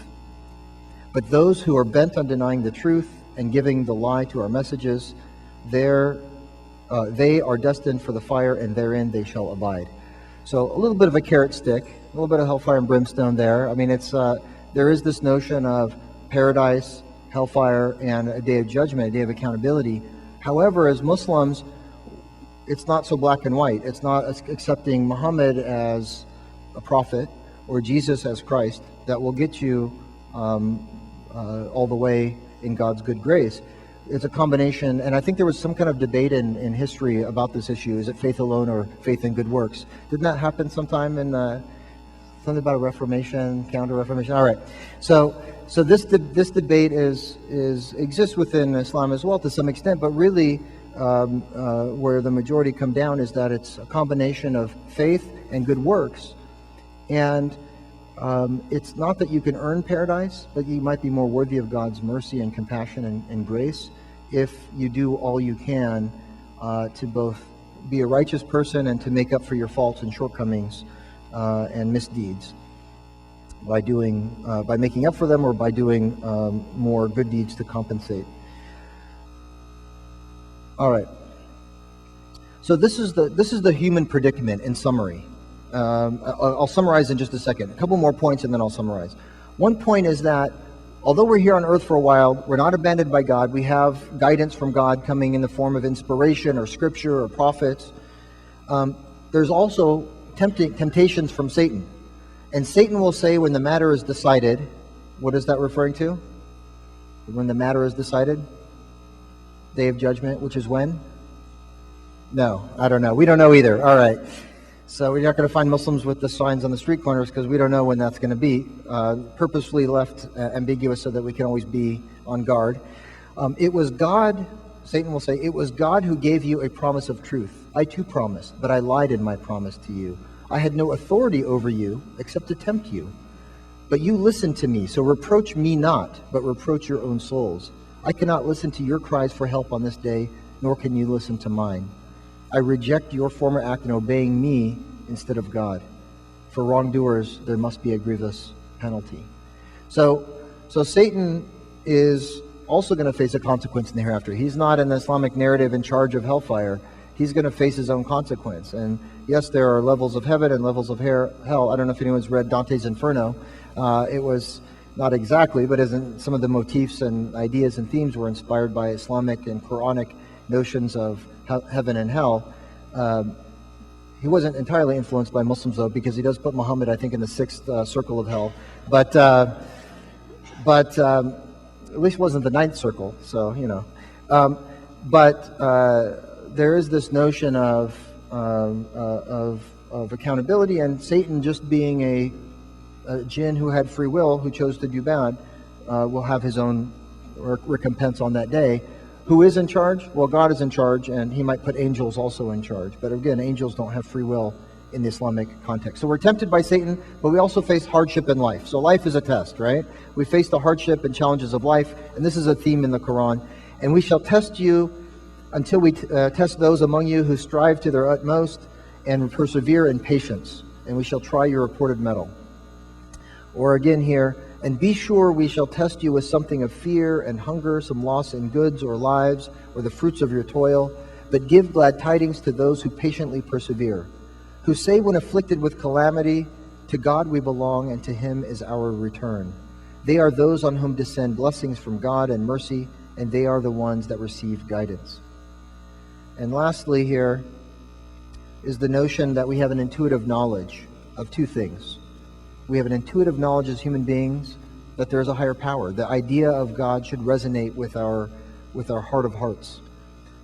But those who are bent on denying the truth and giving the lie to our messages, they are destined for the fire, and therein they shall abide. So a little bit of a carrot stick, a little bit of hellfire and brimstone there. I mean, there is this notion of paradise, hellfire, and a day of judgment, a day of accountability. However, as Muslims, it's not so black and white. It's not accepting Muhammad as a prophet or Jesus as Christ that will get you all the way in God's good grace. It's a combination, and I think there was some kind of debate in history about this issue. Is it faith alone or faith in good works? Didn't that happen sometime in something about a Reformation, counter-Reformation? All right. So this debate exists within Islam as well to some extent, but really where the majority come down is that it's a combination of faith and good works. And it's not that you can earn paradise, but you might be more worthy of God's mercy and compassion and grace if you do all you can to both be a righteous person and to make up for your faults and shortcomings and misdeeds by making up for them or by doing more good deeds to compensate. All right. So this is the human predicament in summary. I'll summarize in just a second. A couple more points and then I'll summarize. One point is that although we're here on earth for a while, we're not abandoned by God. We have guidance from God coming in the form of inspiration or scripture or prophets. There's also temptations from Satan. And Satan will say when the matter is decided, what is that referring to? When the matter is decided? Day of judgment, which is when? No, I don't know. We don't know either. All right. So we're not going to find Muslims with the signs on the street corners because we don't know when that's going to be. Purposely left ambiguous so that we can always be on guard. It was God, Satan will say, it was God who gave you a promise of truth. I too promised, but I lied in my promise to you. I had no authority over you except to tempt you. But you listened to me, so reproach me not, but reproach your own souls. I cannot listen to your cries for help on this day, nor can you listen to mine. I reject your former act in obeying me instead of God. For wrongdoers, there must be a grievous penalty. So Satan is also going to face a consequence in the hereafter. He's not in the Islamic narrative in charge of hellfire. He's going to face his own consequence. And yes, there are levels of heaven and levels of hell. I don't know if anyone's read Dante's Inferno. It was not exactly, but some of the motifs and ideas and themes were inspired by Islamic and Quranic notions of heaven and hell. He wasn't entirely influenced by Muslims, though, because he does put Muhammad, I think, in the sixth circle of hell. But at least it wasn't the ninth circle, so, you know. But there is this notion of accountability, and Satan, just being a jinn who had free will, who chose to do bad, will have his own recompense on that day. Who is in charge? Well, God is in charge, and he might put angels also in charge. But again, angels don't have free will in the Islamic context. So we're tempted by Satan, but we also face hardship in life. So life is a test, right? We face the hardship and challenges of life, and this is a theme in the Quran. And we shall test you until we test those among you who strive to their utmost and persevere in patience, and we shall try your reported mettle. Or again here, and be sure we shall test you with something of fear and hunger, some loss in goods or lives, or the fruits of your toil, but give glad tidings to those who patiently persevere, who say when afflicted with calamity, to God we belong, and to him is our return. They are those on whom descend blessings from God and mercy, and they are the ones that receive guidance. And lastly here is the notion that we have an intuitive knowledge of two things. We have an intuitive knowledge as human beings that there is a higher power. The idea of God should resonate with our heart of hearts.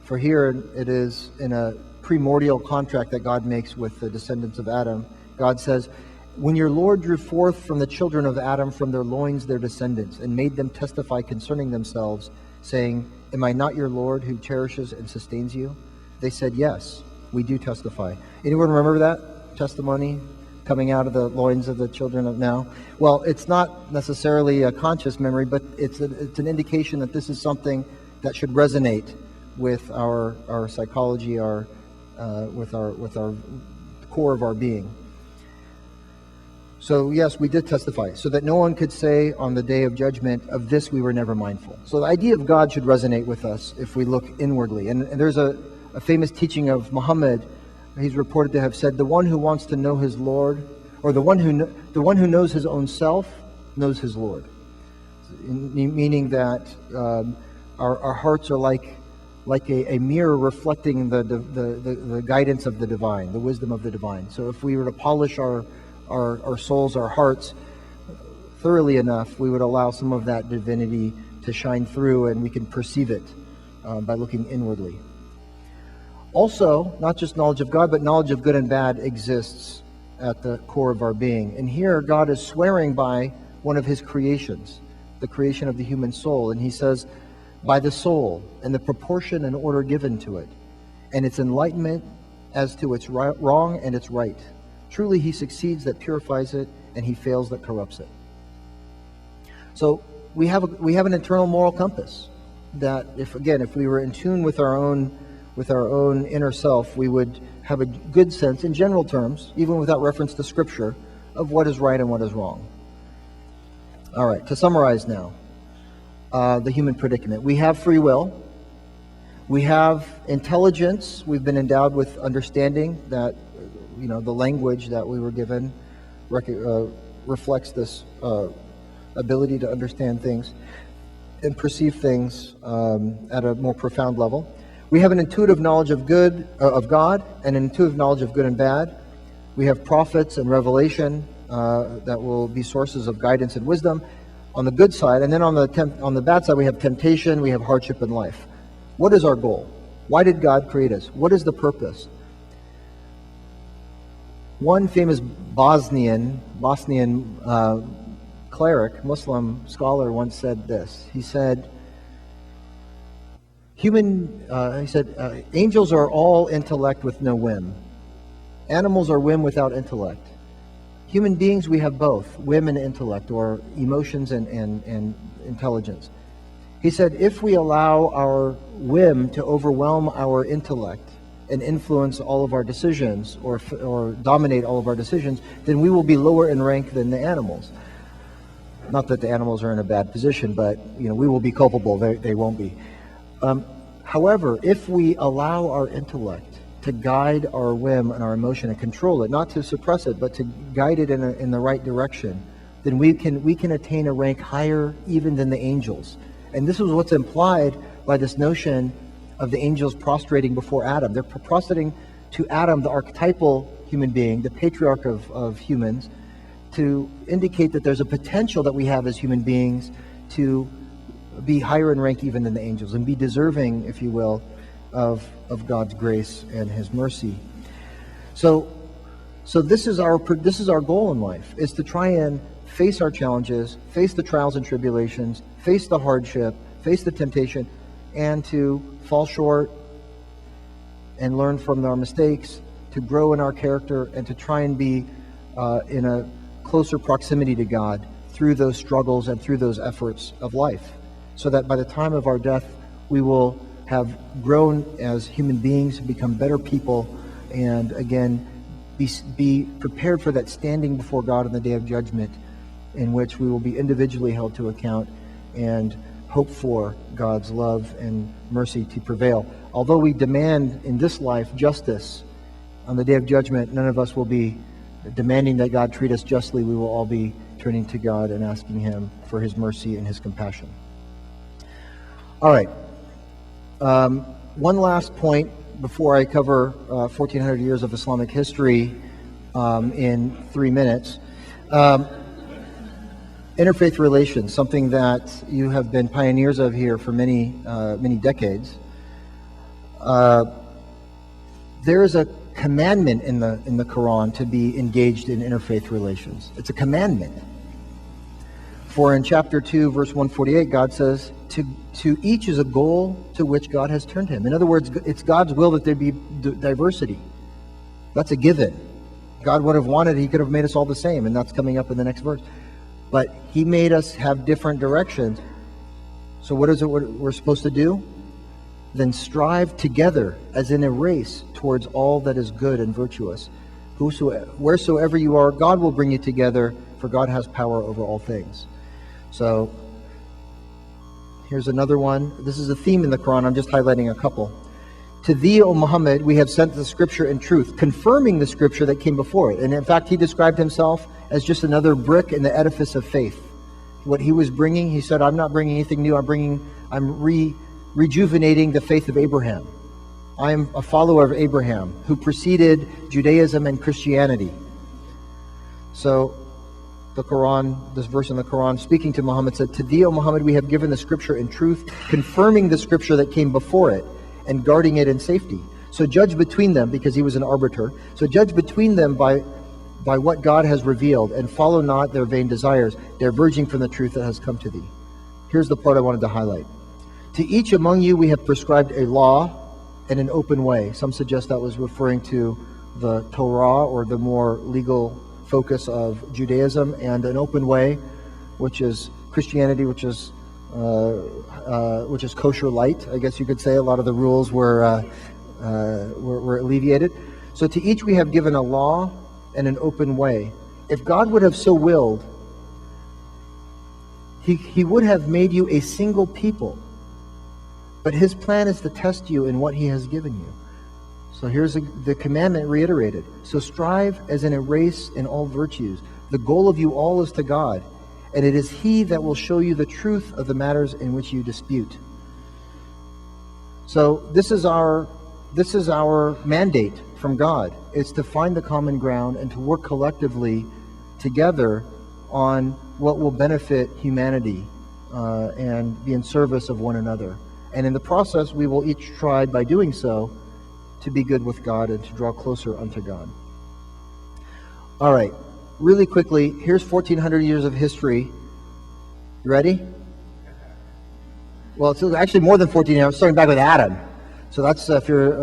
For here it is in a primordial contract that God makes with the descendants of Adam. God says, when your Lord drew forth from the children of Adam from their loins their descendants, and made them testify concerning themselves, saying, am I not your Lord who cherishes and sustains you? They said, yes, we do testify. Anyone remember that testimony coming out of the loins of the children of now? Well, it's not necessarily a conscious memory, but it's an indication that this is something that should resonate with our psychology, with our core of our being. So yes, we did testify, so that no one could say on the day of judgment, of this we were never mindful. So the idea of God should resonate with us if we look inwardly. And there's a famous teaching of Muhammad. He's reported to have said, the one who wants to know his Lord, or the one who knows his own self, knows his Lord. Meaning that our hearts are like a mirror reflecting the guidance of the divine, the wisdom of the divine. So if we were to polish our souls, our hearts thoroughly enough, we would allow some of that divinity to shine through, and we can perceive it by looking inwardly. Also, not just knowledge of God, but knowledge of good and bad exists at the core of our being. And here God is swearing by one of his creations, the creation of the human soul. And he says, by the soul and the proportion and order given to it, and its enlightenment as to its wrong and its right. Truly he succeeds that purifies it, and he fails that corrupts it. So we have an internal moral compass that if we were in tune with our own inner self, we would have a good sense, in general terms, even without reference to Scripture, of what is right and what is wrong. All right, to summarize now, the human predicament. We have free will. We have intelligence. We've been endowed with understanding that, the language that we were given reflects this ability to understand things and perceive things at a more profound level. We have an intuitive knowledge of God, and an intuitive knowledge of good and bad. We have prophets and revelation that will be sources of guidance and wisdom on the good side. And then on the bad side, we have temptation, we have hardship in life. What is our goal? Why did God create us? What is the purpose? One famous Bosnian cleric, Muslim scholar, once said this. He said, angels are all intellect with no whim. Animals are whim without intellect. Human beings, we have both, whim and intellect, or emotions and intelligence. He said, if we allow our whim to overwhelm our intellect and influence all of our decisions, or dominate all of our decisions, then we will be lower in rank than the animals. Not that the animals are in a bad position, but we will be culpable. They won't be. However, if we allow our intellect to guide our whim and our emotion and control it, not to suppress it, but to guide it in the right direction, then we can attain a rank higher even than the angels. And this is what's implied by this notion of the angels prostrating before Adam. They're prostrating to Adam, the archetypal human being, the patriarch of humans, to indicate that there's a potential that we have as human beings to be higher in rank even than the angels, and be deserving, if you will, of God's grace and His mercy. So this is our goal in life, is to try and face our challenges, face the trials and tribulations, face the hardship, face the temptation, and to fall short and learn from our mistakes, to grow in our character, and to try and be in a closer proximity to God through those struggles and through those efforts of life, so that by the time of our death, we will have grown as human beings, become better people, and again, be prepared for that standing before God in the day of judgment, in which we will be individually held to account and hope for God's love and mercy to prevail. Although we demand in this life justice, on the day of judgment, none of us will be demanding that God treat us justly. We will all be turning to God and asking Him for His mercy and His compassion. All right. One last point before I cover 1400 years of Islamic history in 3 minutes. Interfaith relations, something that you have been pioneers of here for many decades. There is a commandment in the Quran to be engaged in interfaith relations. It's a commandment. For in chapter 2, verse 148, God says, to each is a goal to which God has turned him. In other words, it's God's will that there be diversity. That's a given. God would have wanted, He could have made us all the same, and that's coming up in the next verse. But He made us have different directions. So what is it we're supposed to do? Then strive together as in a race towards all that is good and virtuous. Wheresoever you are, God will bring you together, for God has power over all things. So here's another one. This is a theme in the Quran. I'm just highlighting a couple. To thee, O Muhammad, we have sent the scripture in truth, confirming the scripture that came before it. And in fact, he described himself as just another brick in the edifice of faith. What he was bringing, he said, I'm not bringing anything new. I'm rejuvenating the faith of Abraham. I'm a follower of Abraham, who preceded Judaism and Christianity. So the Quran, this verse in the Quran, speaking to Muhammad, said, to thee, O Muhammad, we have given the scripture in truth, confirming the scripture that came before it, and guarding it in safety. So judge between them, because he was an arbiter. So judge between them by what God has revealed, and follow not their vain desires, diverging from the truth that has come to thee. Here's the part I wanted to highlight. To each among you we have prescribed a law and an open way. Some suggest that was referring to the Torah, or the more legal focus of Judaism, and an open way, which is Christianity, which is kosher light, I guess you could say. A lot of the rules were alleviated. So to each we have given a law and an open way. If God would have so willed, He would have made you a single people. But His plan is to test you in what He has given you. So here's the commandment reiterated. So strive as in a race in all virtues. The goal of you all is to God, and it is He that will show you the truth of the matters in which you dispute. So this is our mandate from God. It's to find the common ground and to work collectively together on what will benefit humanity and be in service of one another. And in the process, we will each try, by doing so, to be good with God and to draw closer unto God. All right, really quickly, here's 1400 years of history. You ready? Well, it's actually more than 1400. I'm starting back with Adam. So that's, if you're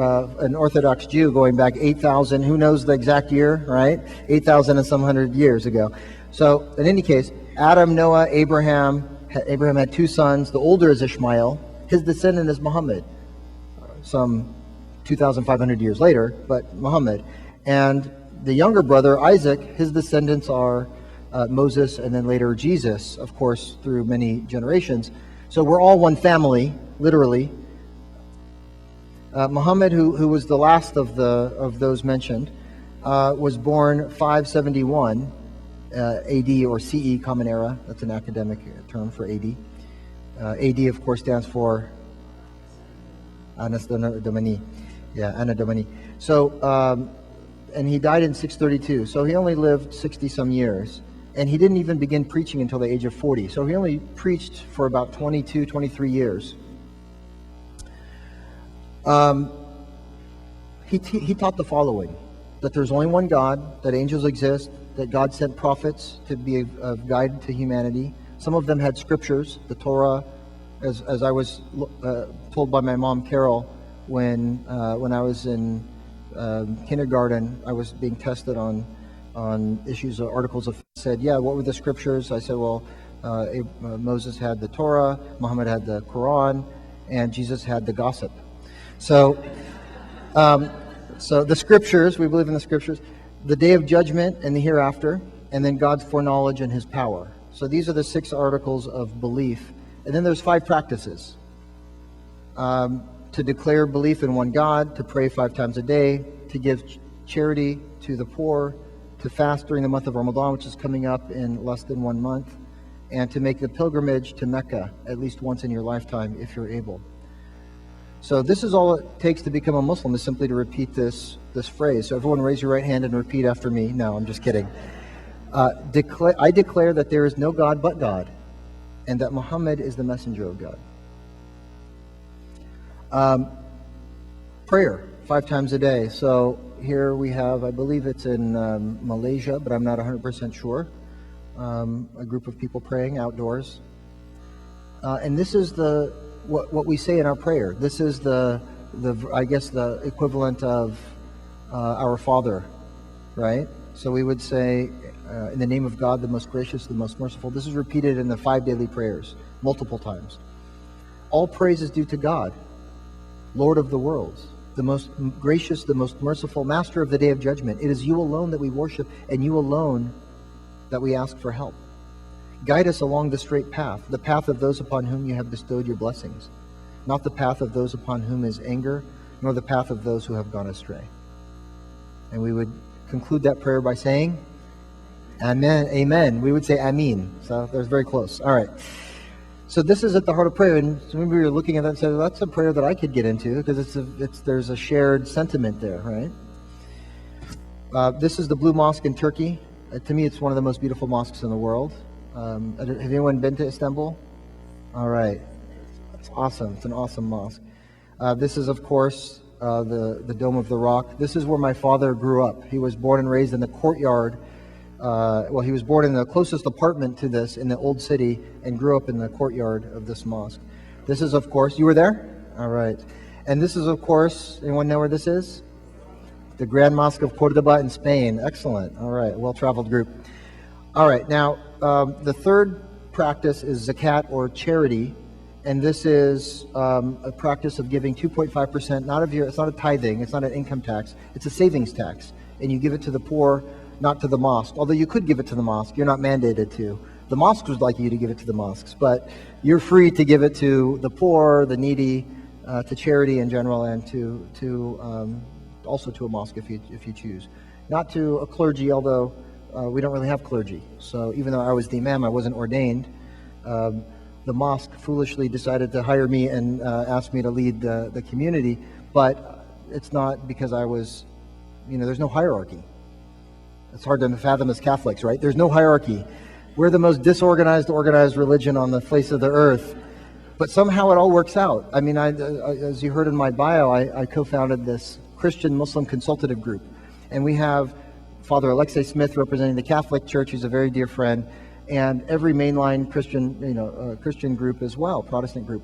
an Orthodox Jew, going back 8,000, who knows the exact year, right? 8,000 and some hundred years ago. So in any case, Adam, Noah, Abraham had 2 sons. The older is Ishmael. His descendant is Muhammad, some 2,500 years later, but Muhammad. And the younger brother, Isaac, his descendants are Moses, and then later Jesus, of course, through many generations. So we're all one family, literally. Muhammad, who was the last of those mentioned, was born 571 AD or CE, Common Era. That's an academic term for AD. AD, of course, stands for Anas Domini. Yeah, Anna Domini. So, and he died in 632. So he only lived 60 some years. and he didn't even begin preaching until the age of 40. So he only preached for about 22, 23 years. He taught the following: that there's only one God, that angels exist, that God sent prophets to be a guide to humanity. Some of them had scriptures, the Torah, as I was told by my mom, Carol, when I was in kindergarten, I was being tested on issues of articles of faith. Said, yeah, what were the scriptures? I said, well, Moses had the Torah, Muhammad had the Quran, and Jesus had the gossip. So the scriptures, we believe in the scriptures, the day of judgment and the hereafter, and then God's foreknowledge and his power. So these are the 6 articles of belief. And then there's 5 practices. To declare belief in one God, to pray 5 times a day, to give charity to the poor, to fast during the month of Ramadan, which is coming up in less than 1 month, and to make the pilgrimage to Mecca at least once in your lifetime if you're able. So this is all it takes to become a Muslim, is simply to repeat this phrase. So everyone raise your right hand and repeat after me. No, I'm just kidding. I declare that there is no God but God, and that Muhammad is the messenger of God. Prayer 5 times a day. So here we have, I believe it's in Malaysia, but I'm not 100% sure, a group of people praying outdoors. And this is what we say in our prayer. This is the equivalent of our Father, right? So we would say, in the name of God, the most gracious, the most merciful. This is repeated in the 5 daily prayers, multiple times. All praise is due to God, Lord of the worlds, the most gracious, the most merciful, master of the day of judgment. It is you alone that we worship, and you alone that we ask for help. Guide us along the straight path, the path of those upon whom you have bestowed your blessings, not the path of those upon whom is anger, nor the path of those who have gone astray. And we would conclude that prayer by saying, Amen. Amen. We would say Ameen. So that's very close. All right. So this is at the heart of prayer, and so maybe you're looking at that and say, well, that's a prayer that I could get into, because there's a shared sentiment there, right? This is the Blue Mosque in Turkey. To me, it's one of the most beautiful mosques in the world. Have anyone been to Istanbul? All right. It's awesome. It's an awesome mosque. This is, of course, the Dome of the Rock. This is where my father grew up. He was born and raised in the courtyard. He was born in the closest apartment to this in the old city and grew up in the courtyard of this mosque. This is, of course, you were there? All right. And this is, of course, anyone know where this is? The Grand Mosque of Cordoba in Spain. Excellent. All right. Well-traveled group. All right. Now, the third practice is zakat, or charity. And this is a practice of giving 2.5%, it's not a tithing, it's not an income tax, it's a savings tax. And you give it to the poor, not to the mosque. Although you could give it to the mosque, you're not mandated to. The mosque would like you to give it to the mosques, but you're free to give it to the poor, the needy, to charity in general, and also to a mosque if you choose. Not to a clergy, although we don't really have clergy. So even though I was the imam, I wasn't ordained. The mosque foolishly decided to hire me and ask me to lead the community, but it's not because I was, there's no hierarchy. It's hard to fathom as Catholics, right? There's no hierarchy. We're the most disorganized, organized religion on the face of the earth, but somehow it all works out. I mean, as you heard in my bio, I co-founded this Christian Muslim consultative group, and we have Father Alexei Smith representing the Catholic Church, who's a very dear friend, and every mainline Christian group as well, Protestant group.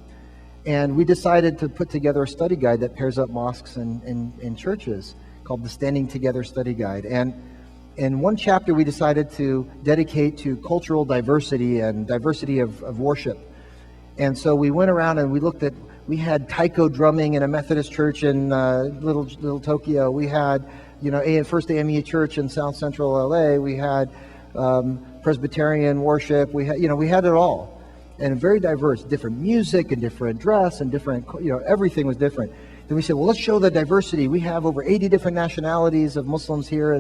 And we decided to put together a study guide that pairs up mosques and churches called the Standing Together Study Guide. And in one chapter, we decided to dedicate to cultural diversity and diversity of worship. And so we went around and we had taiko drumming in a Methodist church in little Tokyo. We had, First AME Church in South Central LA. We had Presbyterian worship. We had it all, and very diverse, different music and different dress and different, everything was different. Then we said, well, let's show the diversity. We have over 80 different nationalities of Muslims here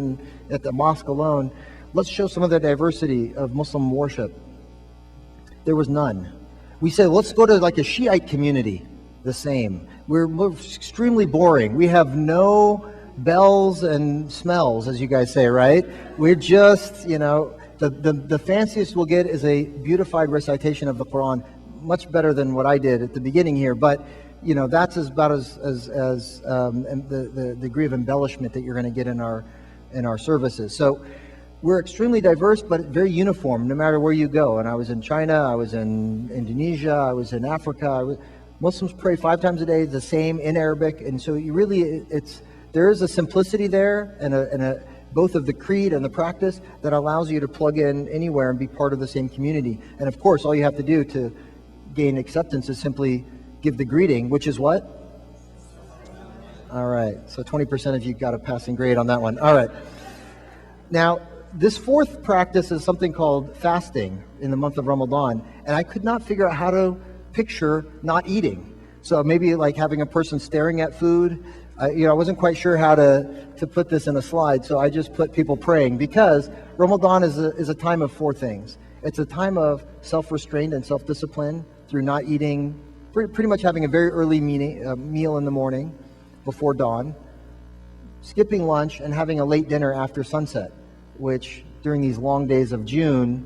at the mosque alone. Let's show some of the diversity of Muslim worship. There was none. We said, let's go to like a Shiite community. The same. We're extremely boring. We have no bells and smells, as you guys say, right? We're just, The fanciest we'll get is a beautified recitation of the Quran, much better than what I did at the beginning here, but that's about as the degree of embellishment that you're going to get in our services. So we're extremely diverse, but very uniform, no matter where you go. And I was in China, I was in Indonesia, I was in Africa. Muslims pray 5 times a day, the same in Arabic, and so there is a simplicity there, and both of the creed and the practice that allows you to plug in anywhere and be part of the same community. And of course, all you have to do to gain acceptance is simply give the greeting, which is what? All right, so 20% of you got a passing grade on that one. All right. Now, this fourth practice is something called fasting in the month of Ramadan, and I could not figure out how to picture not eating. So maybe like having a person staring at food. I wasn't quite sure how to put this in a slide, so I just put people praying, because Ramadan is a time of 4 things. It's a time of self-restraint and self-discipline through not eating, pretty much having a very early meal in the morning before dawn, skipping lunch, and having a late dinner after sunset, which during these long days of June,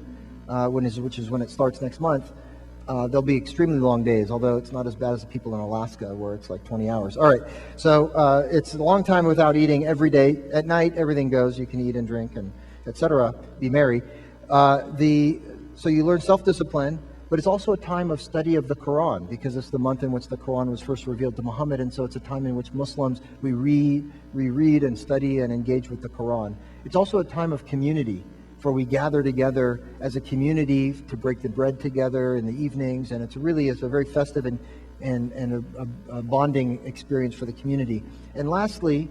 which is when it starts next month, there'll be extremely long days, although it's not as bad as the people in Alaska where it's like 20 hours. All right, so it's a long time without eating every day. At night, everything goes. You can eat and drink and etc. Be merry. So you learn self-discipline, but it's also a time of study of the Quran, because it's the month in which the Quran was first revealed to Muhammad, and so it's a time in which Muslims, we reread and study and engage with the Quran. It's also a time of community, for we gather together as a community to break the bread together in the evenings, and it's a very festive and a bonding experience for the community. And lastly,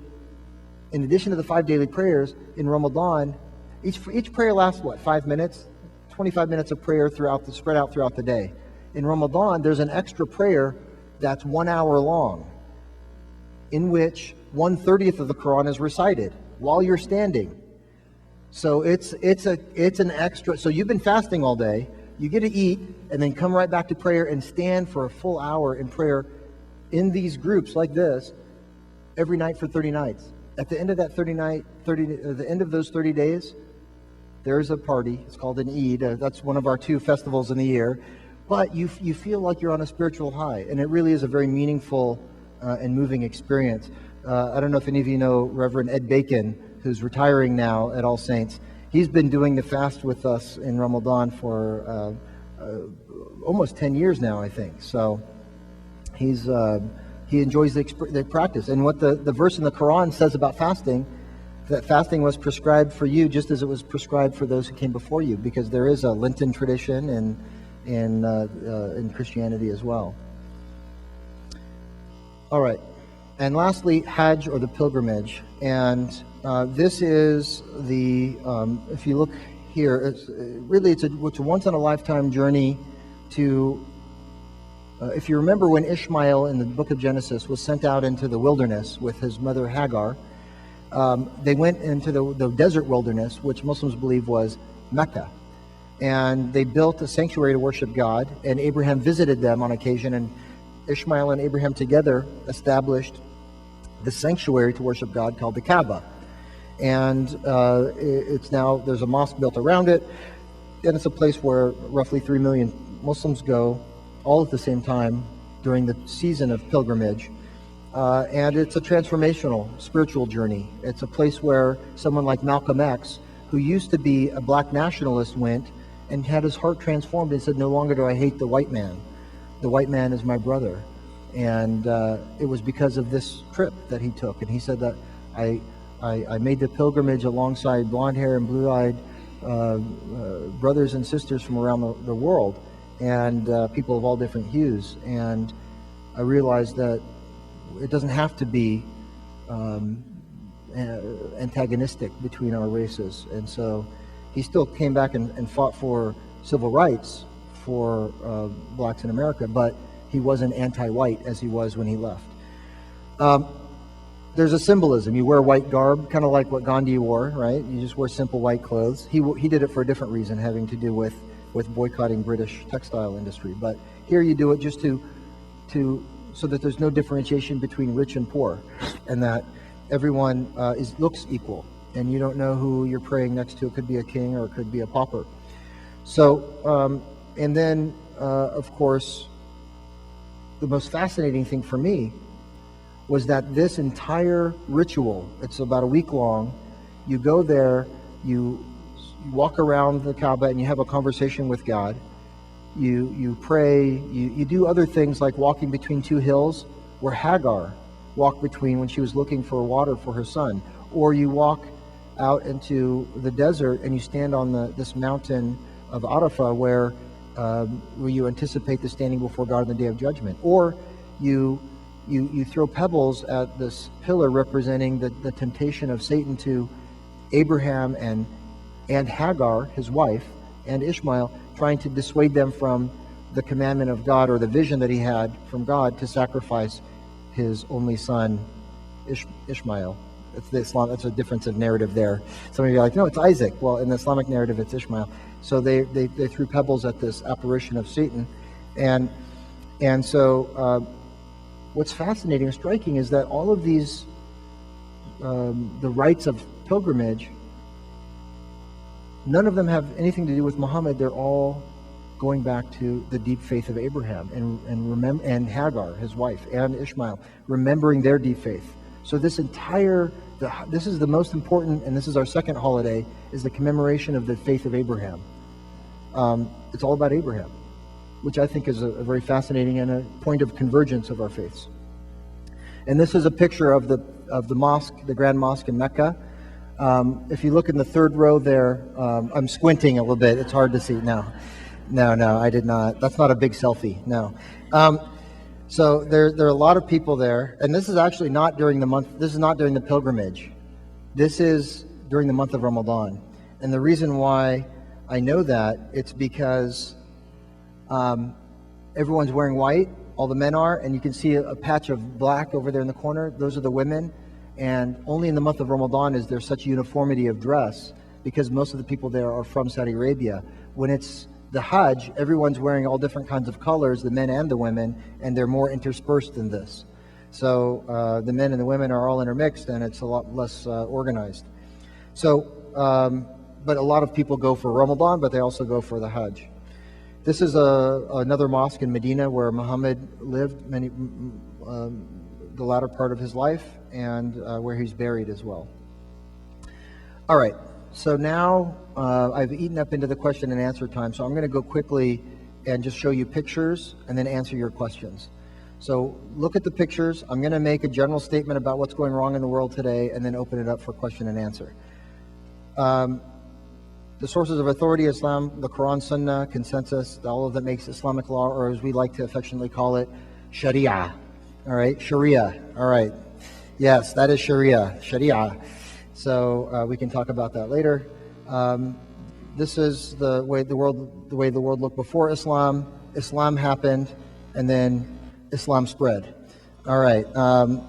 in addition to the 5 daily prayers in Ramadan, each prayer lasts 5 minutes? 25 minutes of prayer spread out throughout the day. In Ramadan, there's an extra prayer that's 1 hour long, in which 1/30 of the Quran is recited while you're standing. So it's an extra. So you've been fasting all day. You get to eat and then come right back to prayer and stand for a full hour in prayer in these groups like this every night for 30 nights. At the end of that the end of those 30 days, there's a party. It's called an Eid. That's one of our 2 festivals in the year. But you feel like you're on a spiritual high, and it really is a very meaningful and moving experience. I don't know if any of you know Reverend Ed Bacon, who's retiring now at All Saints. He's been doing the fast with us in Ramadan for almost 10 years now, I think. So he enjoys the practice. And what the verse in the Quran says about fasting, that fasting was prescribed for you just as it was prescribed for those who came before you, because there is a Lenten tradition in Christianity as well. All right. And lastly, Hajj, or the pilgrimage. And this is if you look here, it's a once-in-a-lifetime journey to, if you remember when Ishmael in the book of Genesis was sent out into the wilderness with his mother Hagar, they went into the desert wilderness, which Muslims believe was Mecca. And they built a sanctuary to worship God, and Abraham visited them on occasion, and Ishmael and Abraham together established the sanctuary to worship God called the Kaaba. And there's a mosque built around it, and it's a place where roughly 3 million Muslims go all at the same time during the season of pilgrimage. And it's a transformational spiritual journey. It's a place where someone like Malcolm X, who used to be a black nationalist, went and had his heart transformed and said, "No longer do I hate the white man. The white man is my brother." And it was because of this trip that he took. And he said that I made the pilgrimage alongside blonde-haired and blue-eyed brothers and sisters from around the world, and people of all different hues. And I realized that it doesn't have to be antagonistic between our races. And so he still came back and fought for civil rights for blacks in America, but he wasn't anti-white as he was when he left. There's a symbolism. You wear white garb, kind of like what Gandhi wore, right? You just wear simple white clothes. He did it for a different reason, having to do with boycotting British textile industry. But here you do it just so that there's no differentiation between rich and poor, and that everyone looks equal. and you don't know who you're praying next to. It could be a king or it could be a pauper. So, and then, of course, the most fascinating thing for me was that this entire ritual, it's about a week long, you go there, you walk around the Kaaba and you have a conversation with God. You pray, you do other things like walking between two hills where Hagar walked between when she was looking for water for her son. Or you walk out into the desert and you stand on this mountain of Arafah where you anticipate the standing before God in the day of judgment. Or you throw pebbles at this pillar representing the temptation of Satan to Abraham and Hagar, his wife, and Ishmael, trying to dissuade them from the commandment of God or the vision that he had from God to sacrifice his only son, Ishmael. That's a difference of narrative there. Some of you are like, no, it's Isaac. Well, in the Islamic narrative, it's Ishmael. So they threw pebbles at this apparition of Satan. And so what's fascinating and striking is that all of these, the rites of pilgrimage, none of them have anything to do with Muhammad. They're all going back to the deep faith of Abraham and Hagar, his wife, and Ishmael, remembering their deep faith. So this is the most important, and this is our second holiday, is the commemoration of the faith of Abraham. It's all about Abraham, which I think is a very fascinating and a point of convergence of our faiths. And this is a picture of the mosque, the Grand Mosque in Mecca. If you look in the third row there, I'm squinting a little bit. It's hard to see. No, I did not. That's not a big selfie. No. So there are a lot of people there, and this is actually not during the month. This is not during the pilgrimage. This is during the month of Ramadan. And the reason why I know that, it's because everyone's wearing white. All the men are, and you can see a patch of black over there in the corner. Those are the women. And only in the month of Ramadan is there such uniformity of dress, because most of the people there are from Saudi Arabia. When it's the Hajj, everyone's wearing all different kinds of colors, the men and the women, and they're more interspersed than this. So the men and the women are all intermixed, and it's a lot less organized. So, but a lot of people go for Ramadan, but they also go for the Hajj. This is another mosque in Medina where Muhammad lived the latter part of his life, and where he's buried as well. All right, so now I've eaten up into the question and answer time, so I'm going to go quickly and just show you pictures and then answer your questions. So look at the pictures. I'm going to make a general statement about what's going wrong in the world today and then open it up for question and answer. The sources of authority: Islam, the Quran, Sunnah, consensus, all of that makes Islamic law, or as we like to affectionately call it, Sharia. All right, Sharia. All right. Yes, that is Sharia. Sharia. So we can talk about that later. This is the way the world looked before Islam. Islam happened, and then Islam spread. All right.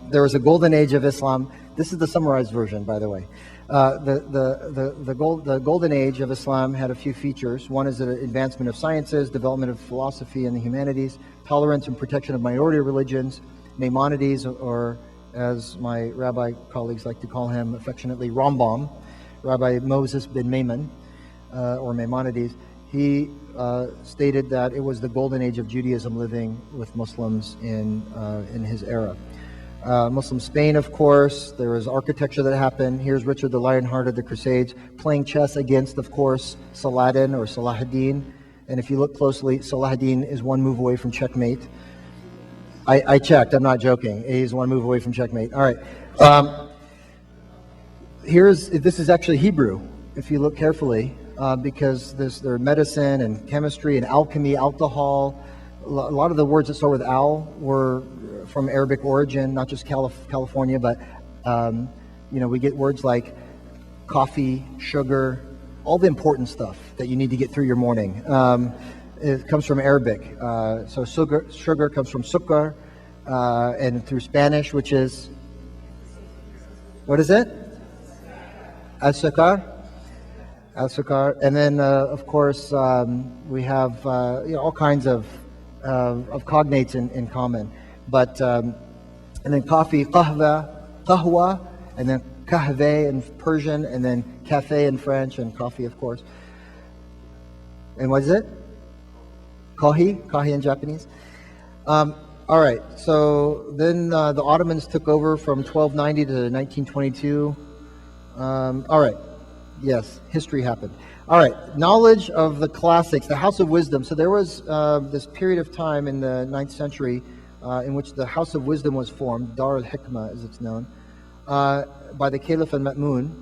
There was a golden age of Islam. This is the summarized version, by the way. The golden age of Islam had a few features. One is the advancement of sciences, development of philosophy and the humanities, tolerance and protection of minority religions, Maimonides, or as my rabbi colleagues like to call him affectionately, Rambam, Rabbi Moses bin Maimon, or Maimonides. He stated that it was the golden age of Judaism living with Muslims in his era. Muslim Spain, of course, there was architecture that happened. Here's Richard the Lionhearted, the Crusades, playing chess against, of course, Saladin or Salahuddin. And if you look closely, Salahuddin is one move away from checkmate. I checked, I'm not joking. He's one move away from checkmate. All right. This is actually Hebrew, if you look carefully, because there are medicine and chemistry and alchemy, alcohol. A lot of the words that start with al were from Arabic origin, not just California, but we get words like coffee, sugar, all the important stuff that you need to get through your morning. It comes from Arabic. So sugar comes from sukkar, and through Spanish, which is, what is it? Azúcar. And then, of course, we have all kinds of cognates in common. But and then coffee, qahwa, and then kahve in Persian, and then cafe in French, and coffee, of course. And what is it? Kahi in Japanese. All right, so then the Ottomans took over from 1290 to 1922. All right, yes, history happened. All right, knowledge of the classics, the House of Wisdom. So there was this period of time in the 9th century in which the House of Wisdom was formed, Dar al-Hikmah as it's known, by the Caliph al-Ma'mun.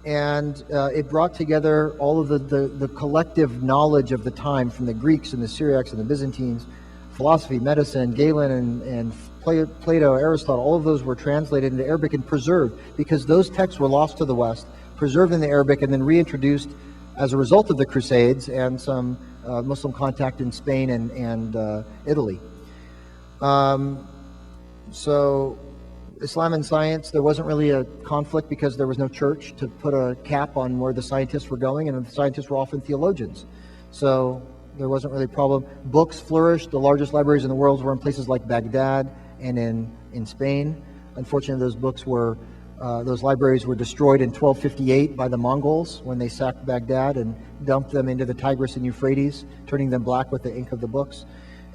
And it brought together all of the collective knowledge of the time from the Greeks and the Syriacs and the Byzantines, philosophy, medicine, Galen and Plato, Aristotle, all of those were translated into Arabic and preserved because those texts were lost to the West, preserved in the Arabic and then reintroduced as a result of the Crusades and some Muslim contact in Spain and Italy. So Islam and science, there wasn't really a conflict because there was no church to put a cap on where the scientists were going, and the scientists were often theologians. So there wasn't really a problem. Books flourished. The largest libraries in the world were in places like Baghdad and in Spain. Unfortunately, those libraries were destroyed in 1258 by the Mongols when they sacked Baghdad and dumped them into the Tigris and Euphrates, turning them black with the ink of the books,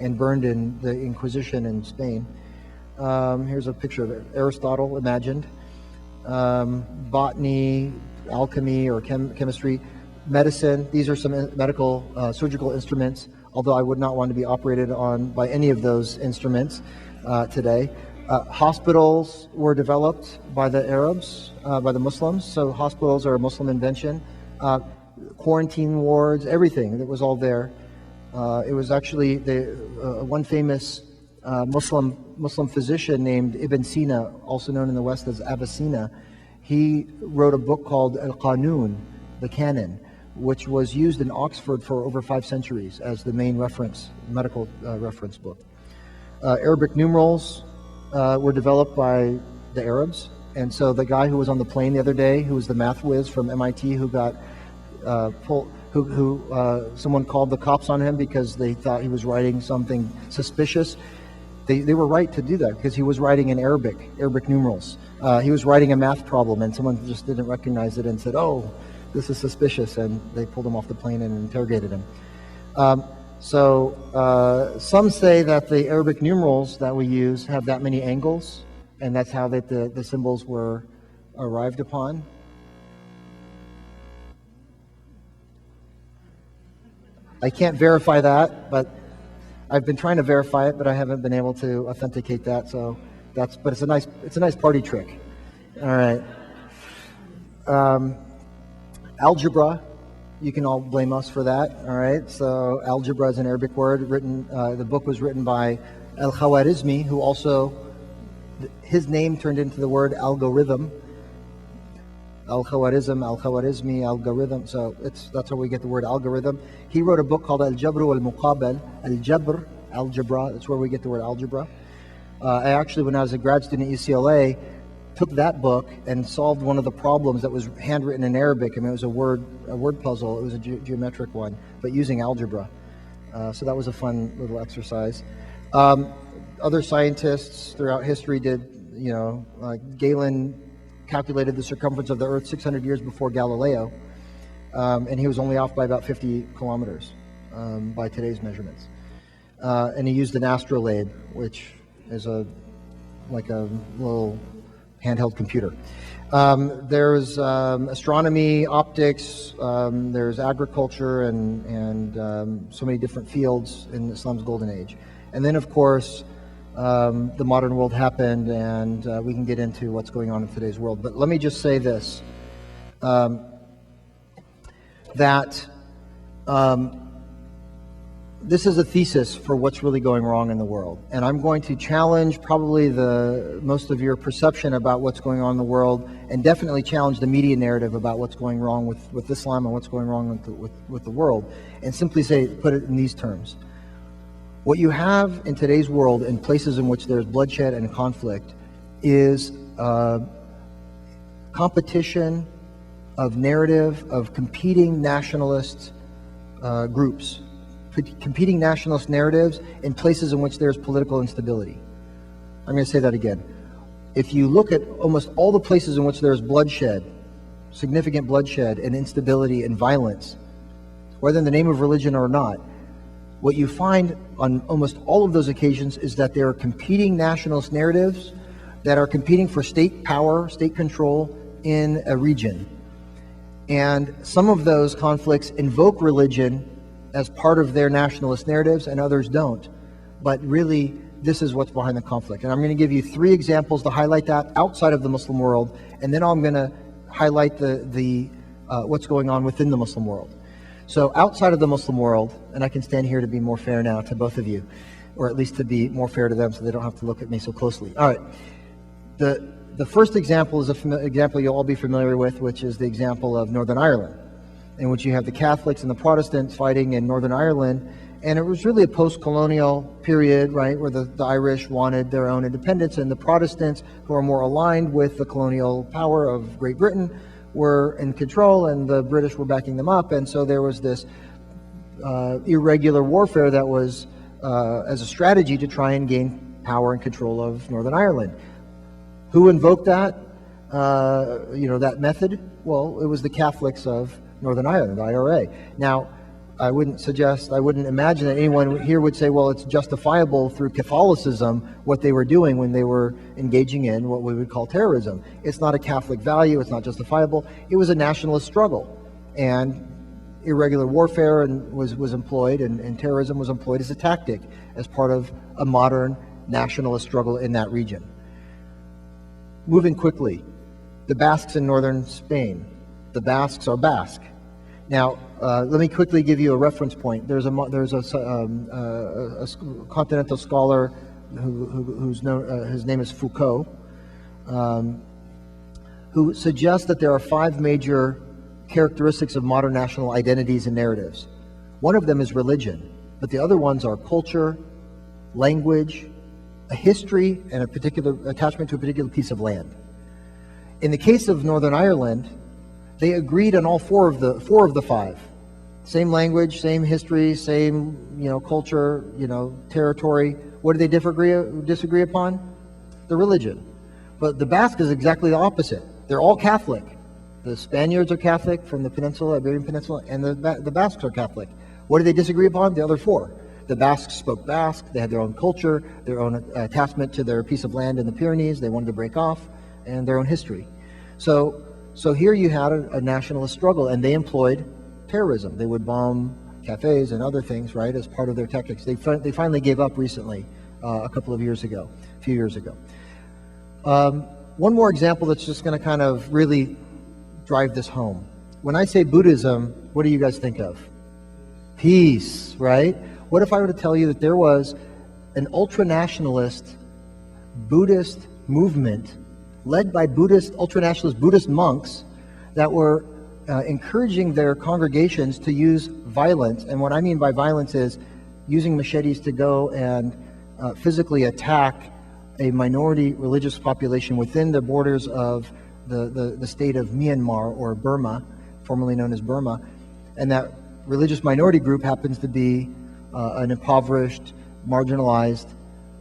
and burned in the Inquisition in Spain. Here's a picture of Aristotle imagined. Botany, alchemy or chemistry, medicine. These are some medical surgical instruments, although I would not want to be operated on by any of those instruments today. Hospitals were developed by the Arabs, by the Muslims, so hospitals are a Muslim invention. Quarantine wards, everything that was all there. It was actually one famous Muslim physician named Ibn Sina, also known in the West as Avicenna. He wrote a book called Al-Qanun, the Canon, which was used in Oxford for over 5 centuries as the main medical reference book. Arabic numerals were developed by the Arabs, and so the guy who was on the plane the other day, who was the math whiz from MIT, who got someone called the cops on him because they thought he was writing something suspicious. They were right to do that because he was writing in Arabic numerals. He was writing a math problem, and someone just didn't recognize it and said, "Oh, this is suspicious," and they pulled him off the plane and interrogated him. Some say that the Arabic numerals that we use have that many angles, and that's how the symbols were arrived upon. I can't verify that, but I've been trying to verify it, but I haven't been able to authenticate that. So but it's a nice party trick. All right. Algebra, you can all blame us for that. All right. So algebra is an Arabic word written. The book was written by Al-Khwarizmi, who also his name turned into the word algorithm. Al-Khwarizm, Al-Khwarizmi, algorithm. So that's how we get the word algorithm. He wrote a book called Al-Jabr wal-Muqabal. Al-Jabr, algebra. That's where we get the word algebra. I actually, when I was a grad student at UCLA, took that book and solved one of the problems that was handwritten in Arabic. I mean, it was a word puzzle. It was a geometric one, but using algebra. So that was a fun little exercise. Other scientists throughout history did, Galen calculated the circumference of the Earth 600 years before Galileo, and he was only off by about 50 kilometers by today's measurements. And he used an astrolabe, which is like a little handheld computer. There's astronomy, optics, there's agriculture, and so many different fields in Islam's golden age. And then, of course, the modern world happened, and we can get into what's going on in today's world. But let me just say this, that this is a thesis for what's really going wrong in the world. And I'm going to challenge probably most of your perception about what's going on in the world, and definitely challenge the media narrative about what's going wrong with Islam and what's going wrong with the world, and simply put it in these terms. What you have in today's world, in places in which there's bloodshed and conflict, is competition of narrative of competing nationalist groups, competing nationalist narratives in places in which there's political instability. I'm going to say that again. if you look at almost all the places in which there's bloodshed, significant bloodshed and instability and violence, whether in the name of religion or not, what you find on almost all of those occasions is that there are competing nationalist narratives that are competing for state power, state control in a region. And some of those conflicts invoke religion as part of their nationalist narratives, and others don't. But really, this is what's behind the conflict. And I'm going to give you 3 examples to highlight that outside of the Muslim world, and then I'm going to highlight what's going on within the Muslim world. So outside of the Muslim world, and I can stand here to be more fair now to both of you, or at least to be more fair to them so they don't have to look at me so closely. All right. The first example is an example you'll all be familiar with, which is the example of Northern Ireland, in which you have the Catholics and the Protestants fighting in Northern Ireland. And it was really a post-colonial period, right, where the Irish wanted their own independence, and the Protestants, who are more aligned with the colonial power of Great Britain, were in control, and the British were backing them up. And so there was this irregular warfare that was as a strategy to try and gain power and control of Northern Ireland. Who invoked that, that method? Well, it was the Catholics of Northern Ireland, the IRA. Now, I wouldn't imagine that anyone here would say, well, it's justifiable through Catholicism what they were doing when they were engaging in what we would call terrorism. It's not a Catholic value, it's not justifiable. It was a nationalist struggle, and irregular warfare was employed, and terrorism was employed as a tactic, as part of a modern nationalist struggle in that region. Moving quickly, the Basques in northern Spain. The Basques are Basque. Now, let me quickly give you a reference point. There's a continental scholar who's known, his name is Foucault, who suggests that there are 5 major characteristics of modern national identities and narratives. One of them is religion, but the other ones are culture, language, a history, and a particular attachment to a particular piece of land. In the case of Northern Ireland, they agreed on all four of the 5. Same language, same history, same culture, territory. What do they disagree upon? The religion. But the Basque is exactly the opposite. They're all Catholic. The Spaniards are Catholic from the peninsula, Iberian Peninsula, and the Basques are Catholic. What do they disagree upon? The other 4. The Basques spoke Basque. They had their own culture, their own attachment to their piece of land in the Pyrenees. They wanted to break off, and their own history. So here you had a nationalist struggle, and they employed terrorism. They would bomb cafes and other things, right, as part of their tactics. They finally gave up recently, a few years ago. One more example that's just going to kind of really drive this home. When I say Buddhism, what do you guys think of? Peace, right? What if I were to tell you that there was an ultra-nationalist Buddhist movement led by ultra-nationalist Buddhist monks that were encouraging their congregations to use violence? And what I mean by violence is using machetes to go and physically attack a minority religious population within the borders of the state of Myanmar, or Burma, formerly known as Burma. And that religious minority group happens to be an impoverished, marginalized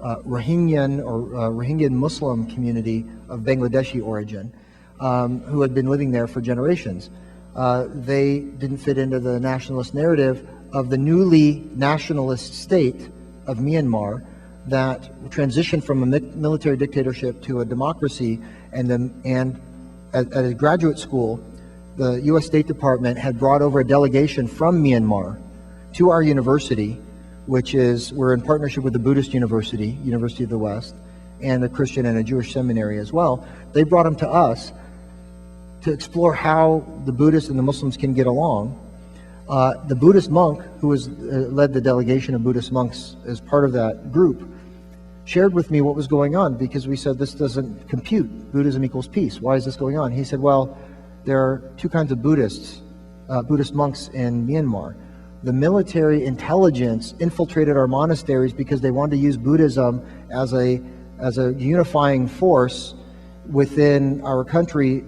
Rohingyan Muslim community of Bangladeshi origin, who had been living there for generations. They didn't fit into the nationalist narrative of the newly nationalist state of Myanmar that transitioned from a military dictatorship to a democracy. And at a graduate school, the U.S. State Department had brought over a delegation from Myanmar to our university, we're in partnership with the Buddhist University, University of the West, and a Christian and a Jewish seminary as well. They brought them to us to explore how the Buddhists and the Muslims can get along. The Buddhist monk, who led the delegation of Buddhist monks as part of that group, shared with me what was going on, because we said, this doesn't compute. Buddhism equals peace. Why is this going on? He said, well, there are 2 kinds of Buddhist monks in Myanmar. The military intelligence infiltrated our monasteries because they wanted to use Buddhism as a unifying force within our country,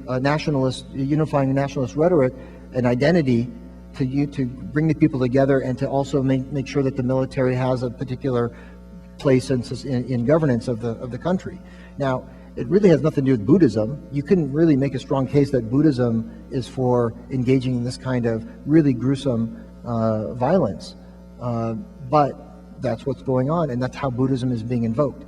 unifying nationalist rhetoric and identity to bring the people together, and to also make sure that the military has a particular place in governance of the country. Now, it really has nothing to do with Buddhism. You couldn't really make a strong case that Buddhism is for engaging in this kind of really gruesome violence. But that's what's going on, and that's how Buddhism is being invoked.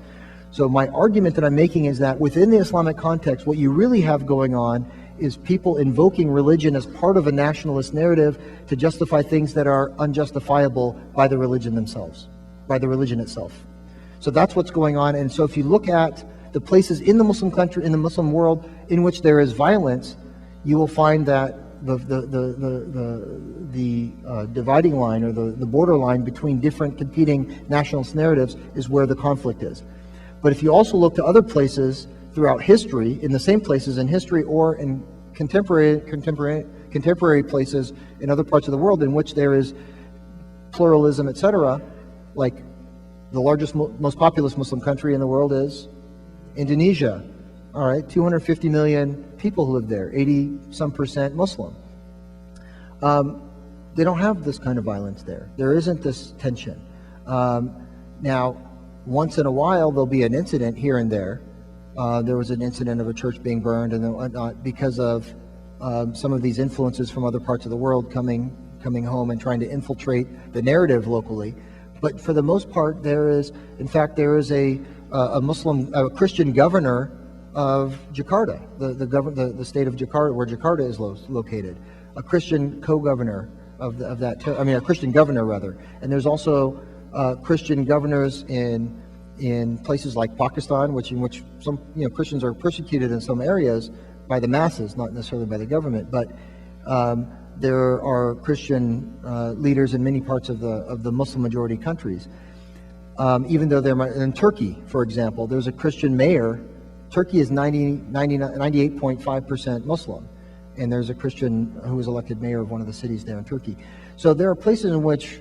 So my argument that I'm making is that within the Islamic context, what you really have going on is people invoking religion as part of a nationalist narrative to justify things that are unjustifiable by the religion themselves, by the religion itself. So that's what's going on. And so if you look at the places in the Muslim country, in the Muslim world, in which there is violence, you will find that the dividing line, or the borderline between different competing nationalist narratives, is where the conflict is. But if you also look to other places throughout history, in the same places in history or in contemporary places in other parts of the world in which there is pluralism, etc., like the largest, most populous Muslim country in the world is Indonesia. All right, 250 million people who live there, 80-some% Muslim. They don't have this kind of violence there. There isn't this tension. Now, once in a while, there'll be an incident here and there. There was an incident of a church being burned and whatnot because of some of these influences from other parts of the world coming home and trying to infiltrate the narrative locally. But for the most part, there is a Christian governor of Jakarta, the state of Jakarta, where Jakarta is located, a Christian co-governor a Christian governor rather. And there's also Christian governors in places like Pakistan, in which some Christians are persecuted in some areas by the masses, not necessarily by the government, but there are Christian leaders in many parts of the Muslim majority countries. Even though they're in Turkey, for example, there's a Christian mayor. Turkey is 98.5% Muslim, and there's a Christian who was elected mayor of one of the cities there in Turkey. So there are places in which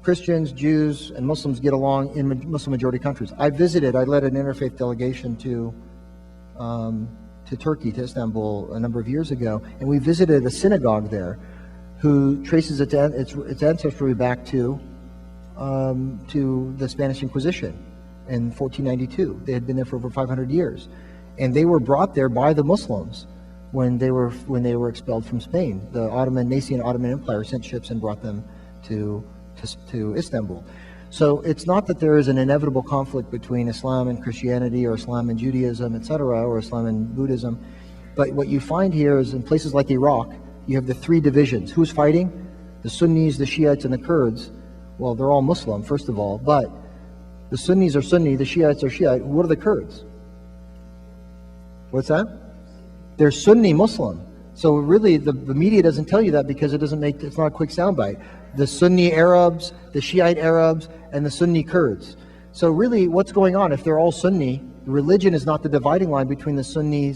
Christians, Jews, and Muslims get along in Muslim majority countries. I led an interfaith delegation to Turkey, to Istanbul, a number of years ago, and we visited a synagogue there who traces its ancestry back to the Spanish Inquisition in 1492. They had been there for over 500 years, and they were brought there by the Muslims when they were expelled from Spain. The Nassau Ottoman Empire sent ships and brought them to Istanbul. So it's not that there is an inevitable conflict between Islam and Christianity, or Islam and Judaism, etc., or Islam and Buddhism. But what you find here is in places like Iraq, you have the three divisions. Who's fighting? The Sunnis, the Shiites, and the Kurds. Well, they're all Muslim, first of all, but the Sunnis are Sunni, the Shiites are Shiite. What are the Kurds? What's that? They're Sunni Muslim. So really, the media doesn't tell you that because it's not a quick soundbite. The Sunni Arabs, the Shiite Arabs, and the Sunni Kurds. So really, what's going on? If they're all Sunni, religion is not the dividing line between the Sunni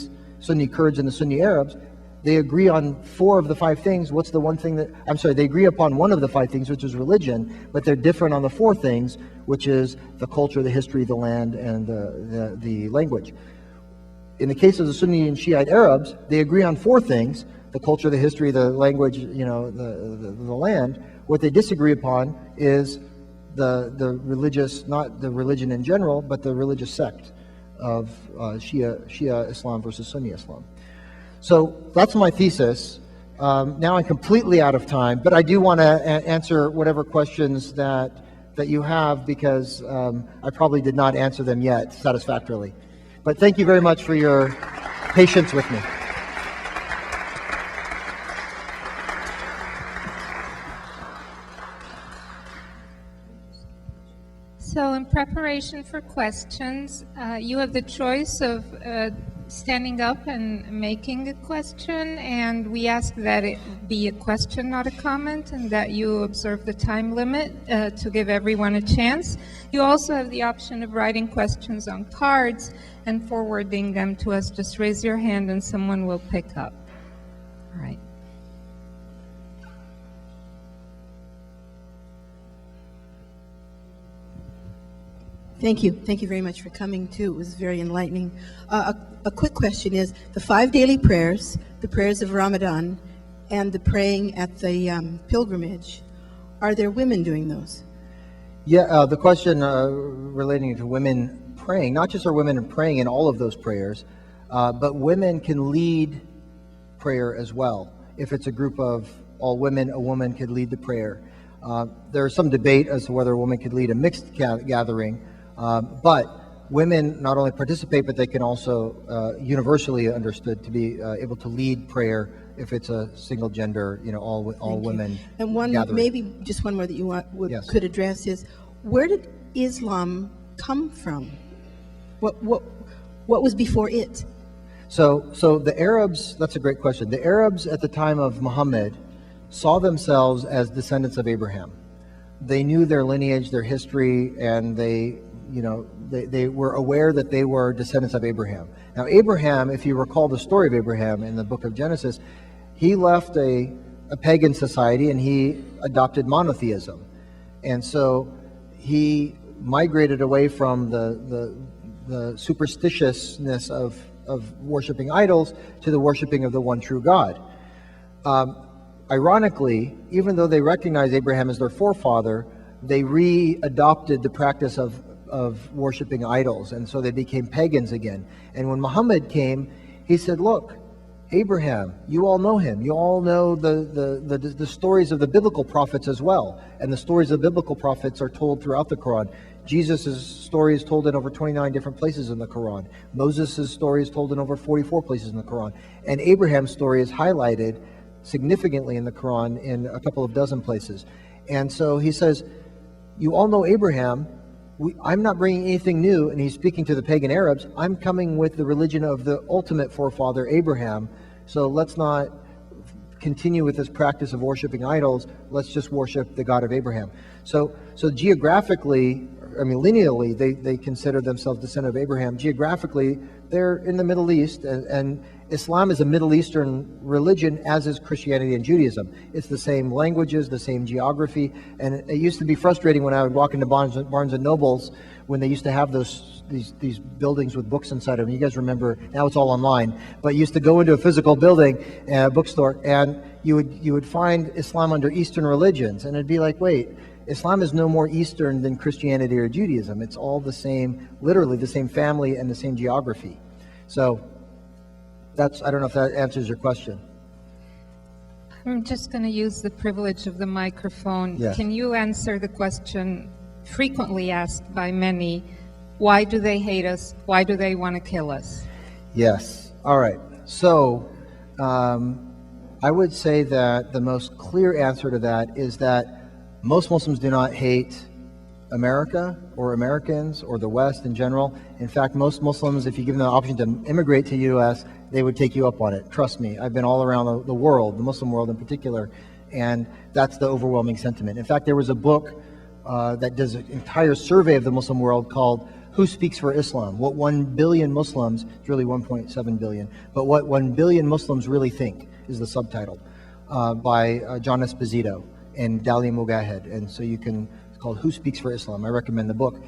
Kurds and the Sunni Arabs. They agree on four of the five things. What's the one thing they agree upon one of the five things, which is religion, but they're different on the four things, which is the culture, the history, the land, and the language. In the case of the Sunni and Shiite Arabs, they agree on four things: the culture, the history, the language, the land. What they disagree upon is the religious, not the religion in general, but the religious sect of Shia Islam versus Sunni Islam. So that's my thesis. Now I'm completely out of time, but I do want to answer whatever questions that you have, because I probably did not answer them yet satisfactorily. But thank you very much for your patience with me. So in preparation for questions, you have the choice of standing up and making a question, and we ask that it be a question, not a comment, and that you observe the time limit to give everyone a chance. You also have the option of writing questions on cards and forwarding them to us. Just raise your hand and someone will pick up. All right. Thank you. Thank you very much for coming, too. It was very enlightening. A quick question is, the 5 daily prayers, the prayers of Ramadan, and the praying at the pilgrimage, are there women doing those? Yeah, the question relating to women praying. Not just are women praying in all of those prayers, but women can lead prayer as well. If it's a group of all women, a woman could lead the prayer. There's some debate as to whether a woman could lead a mixed gathering, but women not only participate, but they can also universally understood to be able to lead prayer if it's a single gender, all Thank you. women And one, gathering. maybe just one more that you Yes. could address is, where did Islam come from? What was before it? So the Arabs, that's a great question. The Arabs at the time of Muhammad saw themselves as descendants of Abraham. They knew their lineage, their history, and they were aware that they were descendants of Abraham. Now, Abraham, if you recall the story of Abraham in the book of Genesis, he left a pagan society and he adopted monotheism. And so he migrated away from the superstitiousness of worshiping idols to the worshiping of the one true God. Ironically, even though they recognized Abraham as their forefather, they re-adopted the practice of worshiping idols, and so they became pagans again. And when Muhammad came, he said, look, Abraham, you all know him. You all know the stories of the biblical prophets as well. And the stories of the biblical prophets are told throughout the Quran. Jesus' story is told in over 29 different places in the Quran. Moses' story is told in over 44 places in the Quran. And Abraham's story is highlighted significantly in the Quran in a couple of dozen places. And so he says, you all know Abraham. I'm not bringing anything new, and he's speaking to the pagan Arabs. I'm coming with the religion of the ultimate forefather, Abraham. So let's not continue with this practice of worshiping idols. Let's just worship the God of Abraham. So geographically, lineally, they consider themselves descendant of Abraham. Geographically, they're in the Middle East, and Islam is a Middle Eastern religion, as is Christianity and Judaism. It's the same languages, the same geography, and it used to be frustrating when I would walk into Barnes and Nobles when they used to have these buildings with books inside of them. You guys remember, now it's all online, but you used to go into a physical building, a bookstore, and you would find Islam under Eastern religions, and it'd be like, wait, Islam is no more Eastern than Christianity or Judaism. It's all the same, literally the same family and the same geography. So I don't know if that answers your question. I'm just going to use the privilege of the microphone. Yes. Can you answer the question frequently asked by many, why do they hate us? Why do they want to kill us? Yes. All right. So I would say that the most clear answer to that is that most Muslims do not hate America or Americans or the West in general. In fact, most Muslims, if you give them the option to immigrate to the U.S., they would take you up on it. Trust me, I've been all around the world, the Muslim world in particular, and that's the overwhelming sentiment. In fact, there was a book that does an entire survey of the Muslim world called Who Speaks for Islam? What 1 billion Muslims, it's really 1.7 billion, but what 1 billion Muslims really think is the subtitle by John Esposito and Dalia Mugahed. And so it's called Who Speaks for Islam? I recommend the book.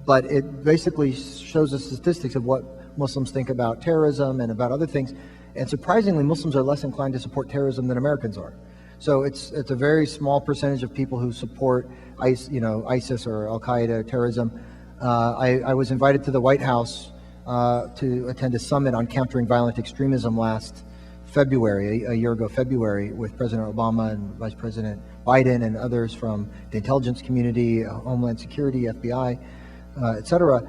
But it basically shows the statistics of what Muslims think about terrorism and about other things. And surprisingly, Muslims are less inclined to support terrorism than Americans are. So it's a very small percentage of people who support ISIS or Al-Qaeda terrorism. I was invited to the White House to attend a summit on countering violent extremism last February, a year ago February, with President Obama and Vice President Biden and others from the intelligence community, Homeland Security, FBI, etc.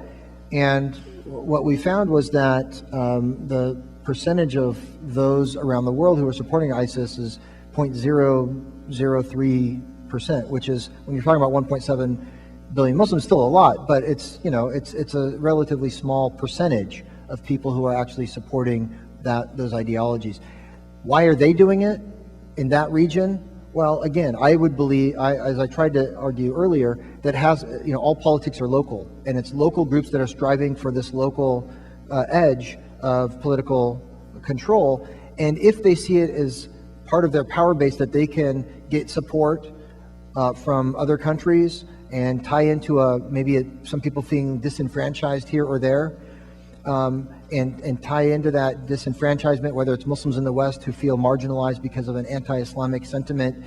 And what we found was that the percentage of those around the world who are supporting ISIS is 0.003%, which is, when you're talking about 1.7 billion Muslims, still a lot, but it's a relatively small percentage of people who are actually supporting those ideologies. Why are they doing it in that region? Well, again, I would believe, as I tried to argue earlier, that all politics are local, and it's local groups that are striving for this local edge of political control. And if they see it as part of their power base that they can get support from other countries and tie into some people feeling disenfranchised here or there, and tie into that disenfranchisement, whether it's Muslims in the West who feel marginalized because of an anti-Islamic sentiment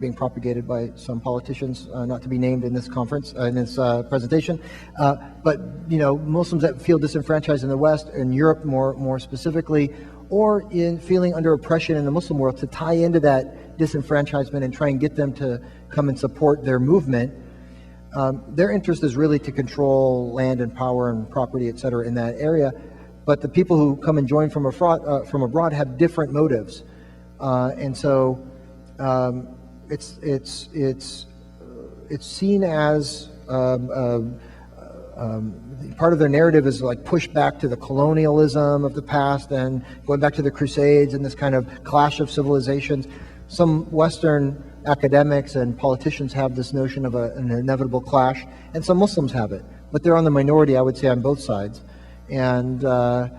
being propagated by some politicians, not to be named in this conference, in this presentation. But, Muslims that feel disenfranchised in the West, in Europe more specifically, or in feeling under oppression in the Muslim world, to tie into that disenfranchisement and try and get them to come and support their movement. Their interest is really to control land and power and property, et cetera, in that area. But the people who come and join from abroad have different motives. And so it's seen as part of their narrative is like push back to the colonialism of the past and going back to the Crusades and this kind of clash of civilizations. Some Western academics and politicians have this notion of an inevitable clash, and some Muslims have it, but they're on the minority, I would say, on both sides. And I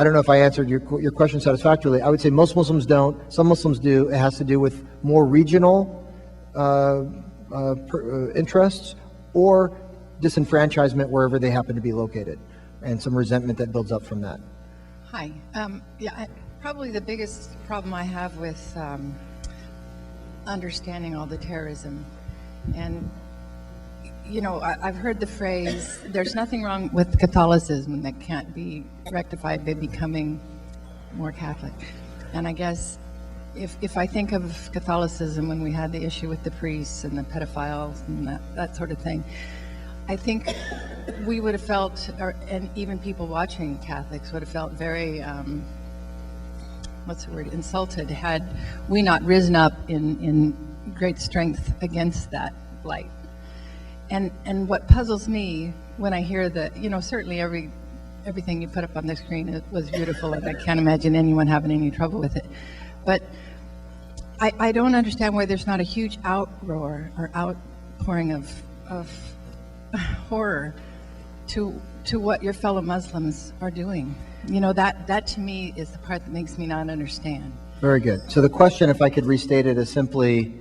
don't know if I answered your question satisfactorily. I would say most Muslims don't. Some Muslims do. It has to do with more regional interests or disenfranchisement wherever they happen to be located, and some resentment that builds up from that. Hi. Probably the biggest problem I have with understanding all the terrorism, and I've heard the phrase, there's nothing wrong with Catholicism that can't be rectified by becoming more Catholic. And I guess if I think of Catholicism when we had the issue with the priests and the pedophiles and that sort of thing, I think we would have felt, and even people watching Catholics would have felt very, insulted had we not risen up in great strength against that blight. And what puzzles me when I hear that, certainly everything you put up on the screen was beautiful, and I can't imagine anyone having any trouble with it. But I don't understand why there's not a huge outroar or outpouring of horror to what your fellow Muslims are doing. That to me is the part that makes me not understand. Very good. So the question, if I could restate it, is simply,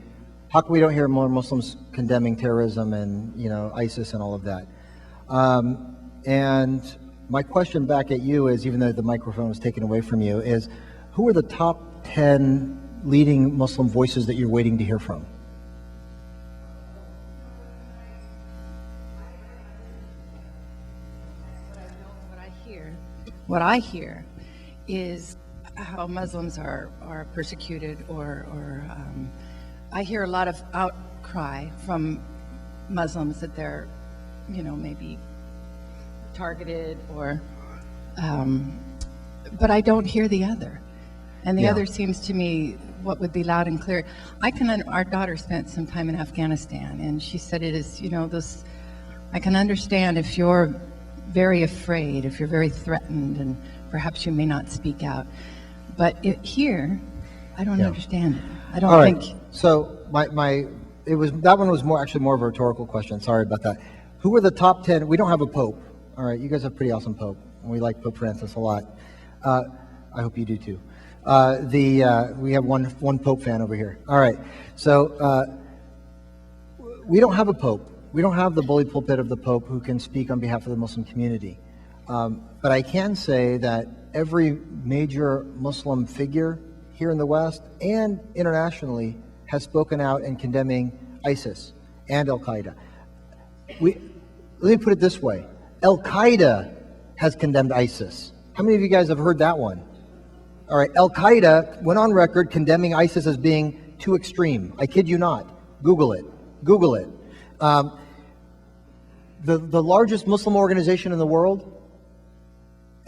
how come we don't hear more Muslims condemning terrorism and ISIS and all of that? And my question back at you is, even though the microphone was taken away from you, is who are the top 10 leading Muslim voices that you're waiting to hear from? What I hear is how Muslims are persecuted, or I hear a lot of outcry from Muslims that they're, maybe targeted, or, but I don't hear the other. And the other seems to me what would be loud and clear. Our daughter spent some time in Afghanistan, and she said it is, I can understand if you're very afraid, if you're very threatened, and perhaps you may not speak out. But here, I don't understand it. I don't think. So that one was more of a rhetorical question. Sorry about that. Who are the top 10? We don't have a pope. All right, you guys have a pretty awesome pope. We like Pope Francis a lot. I hope you do too. We have one pope fan over here. All right, so we don't have a pope. We don't have the bully pulpit of the Pope who can speak on behalf of the Muslim community. But I can say that every major Muslim figure here in the West and internationally has spoken out in condemning ISIS and Al-Qaeda. Let me put it this way. Al-Qaeda has condemned ISIS. How many of you guys have heard that one? All right, Al-Qaeda went on record condemning ISIS as being too extreme. I kid you not. Google it. Google it. The largest Muslim organization in the world,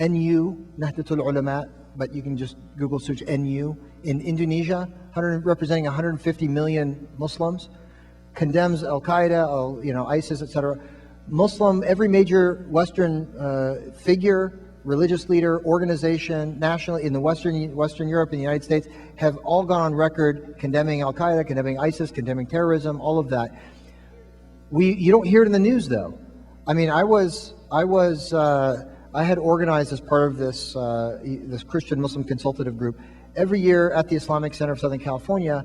NU, Nahdlatul Ulama, but you can just Google search NU, in Indonesia, representing 150 million Muslims, condemns Al-Qaeda, ISIS, etc. Every major Western figure, religious leader, organization, nationally in the Western Europe and the United States have all gone on record condemning Al-Qaeda, condemning ISIS, condemning terrorism, all of that. You don't hear it in the news, though. I mean, I had organized as part of this Christian Muslim consultative group every year at the Islamic Center of Southern California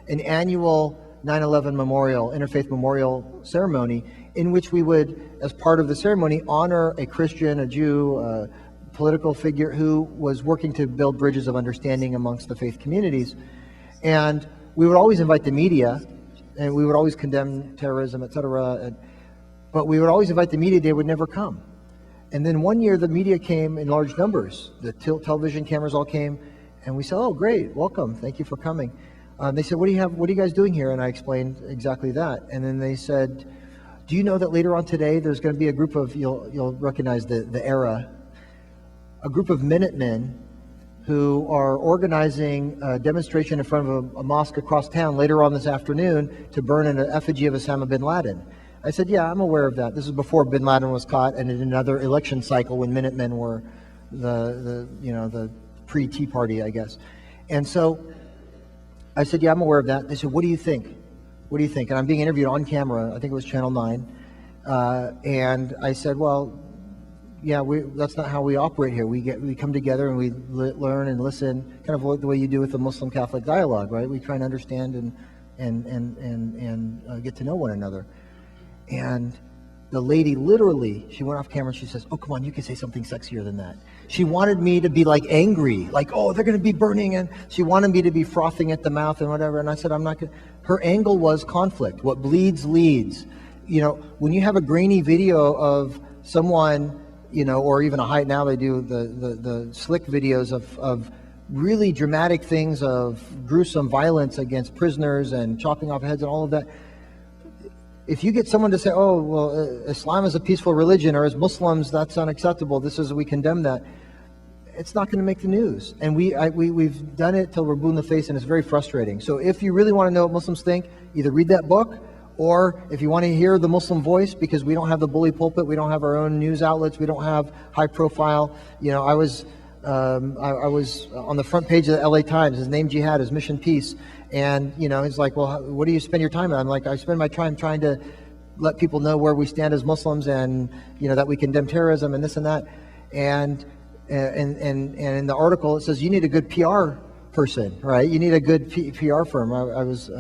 an annual 9/11 memorial, interfaith memorial ceremony, in which we would, as part of the ceremony, honor a Christian, a Jew, a political figure who was working to build bridges of understanding amongst the faith communities. And we would always invite the media, and we would always condemn terrorism, et cetera, but we would always invite the media. They would never come. And then one year the media came in large numbers. The television cameras all came, and we said, "Oh, great, welcome, thank you for coming." They said, "What are you guys doing here?" And I explained exactly that. And then they said, "Do you know that later on today there's going to be a group of, you'll recognize the era, a group of Minutemen who are organizing a demonstration in front of a mosque across town later on this afternoon to burn an effigy of Osama bin Laden?" I said, "Yeah, I'm aware of that. This is before bin Laden was caught, and in another election cycle when Minutemen were the pre-Tea Party, I guess." And so I said, "Yeah, I'm aware of that." They said, "What do you think? What do you think?" And I'm being interviewed on camera. I think it was Channel 9. And I said, "Well, yeah, that's not how we operate here. We come together and we learn and listen, kind of the way you do with the Muslim-Catholic dialogue, right? We try and understand and get to know one another." And the lady literally, she went off camera and she says, "Oh, come on, you can say something sexier than that." She wanted me to be like angry, like, "Oh, they're going to be burning," and she wanted me to be frothing at the mouth and whatever. And I said, "I'm not going to." Her angle was conflict. What bleeds leads. You know, when you have a grainy video of someone, or even now they do the slick videos of really dramatic things of gruesome violence against prisoners and chopping off heads and all of that. If you get someone to say, "Oh, well, Islam is a peaceful religion," or as Muslims, that's unacceptable, we condemn that, it's not going to make the news. And we've done it till we're blue in the face, and it's very frustrating. So if you really want to know what Muslims think, either read that book, or if you want to hear the Muslim voice, because we don't have the bully pulpit, we don't have our own news outlets, we don't have high profile. I was on the front page of the LA Times. His name Jihad, his mission peace. And, he's like, "Well, what do you spend your time on?" I'm like, "I spend my time trying to let people know where we stand as Muslims and, that we condemn terrorism and this and that." And in the article, it says, you need a good PR person, right? You need a good PR firm. I was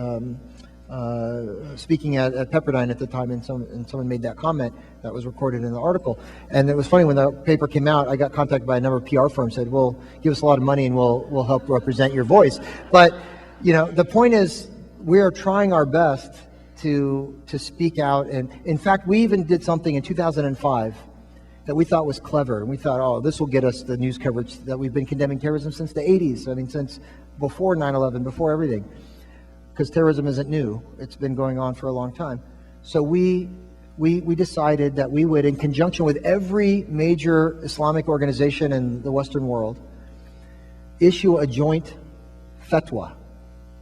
speaking at Pepperdine at the time, and someone made that comment that was recorded in the article. And it was funny, when the paper came out, I got contacted by a number of PR firms, said, "Well, give us a lot of money and we'll help represent your voice." But the point is, we are trying our best to speak out. And in fact, we even did something in 2005 that we thought was clever. And we thought, "Oh, this will get us the news coverage that we've been condemning terrorism since the 80s. I mean, since before 9/11, before everything. Because terrorism isn't new. It's been going on for a long time." So we decided that we would, in conjunction with every major Islamic organization in the Western world, issue a joint fatwa.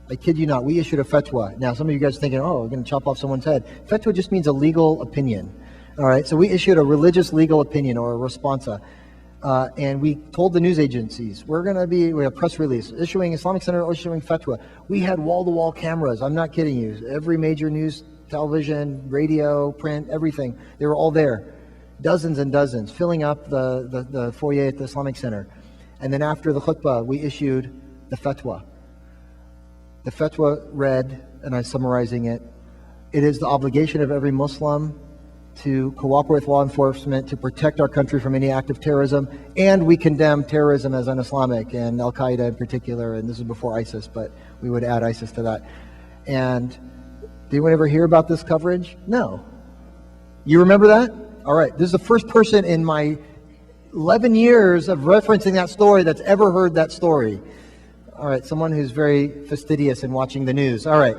I kid you not, we issued a fatwa. Now, some of you guys are thinking, "Oh, we're going to chop off someone's head." Fatwa just means a legal opinion. All right, so we issued a religious legal opinion, or a responsa. And we told the news agencies, we have a press release, Islamic Center issuing fatwa. We had wall-to-wall cameras. I'm not kidding you. Every major news, television, radio, print, everything. They were all there. Dozens and dozens, filling up the foyer at the Islamic Center. And then after the khutbah, we issued the fatwa. The fatwa read, and I'm summarizing it, "It is the obligation of every Muslim to cooperate with law enforcement to protect our country from any act of terrorism, and we condemn terrorism as un-Islamic, and Al-Qaeda in particular," and this is before ISIS, but we would add ISIS to that. And did anyone ever hear about this coverage? No. You remember that? All right, this is the first person in my 11 years of referencing that story that's ever heard that story. All right, someone who's very fastidious in watching the news. All right.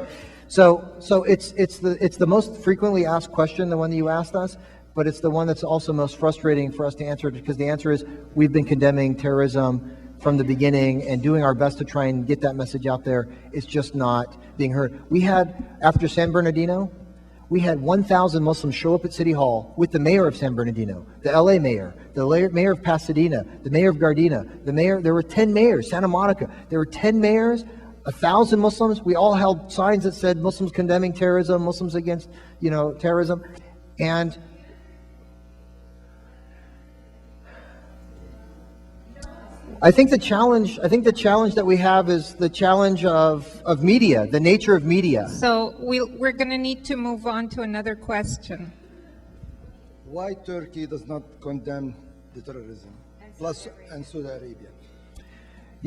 So it's the most frequently asked question, the one that you asked us, but it's the one that's also most frustrating for us to answer, because the answer is, we've been condemning terrorism from the beginning and doing our best to try and get that message out there. It's just not being heard. We had, after San Bernardino, we had 1,000 Muslims show up at City Hall with the mayor of San Bernardino, the LA mayor, the mayor of Pasadena, the mayor of Gardena, there were 10 mayors, Santa Monica, there were 10 mayors, 1,000 Muslims. We all held signs that said Muslims condemning terrorism, Muslims against, terrorism. And I think the challenge that we have is the challenge of media, the nature of media. So we're going to need to move on to another question. Why Turkey does not condemn the terrorism, and Saudi Arabia?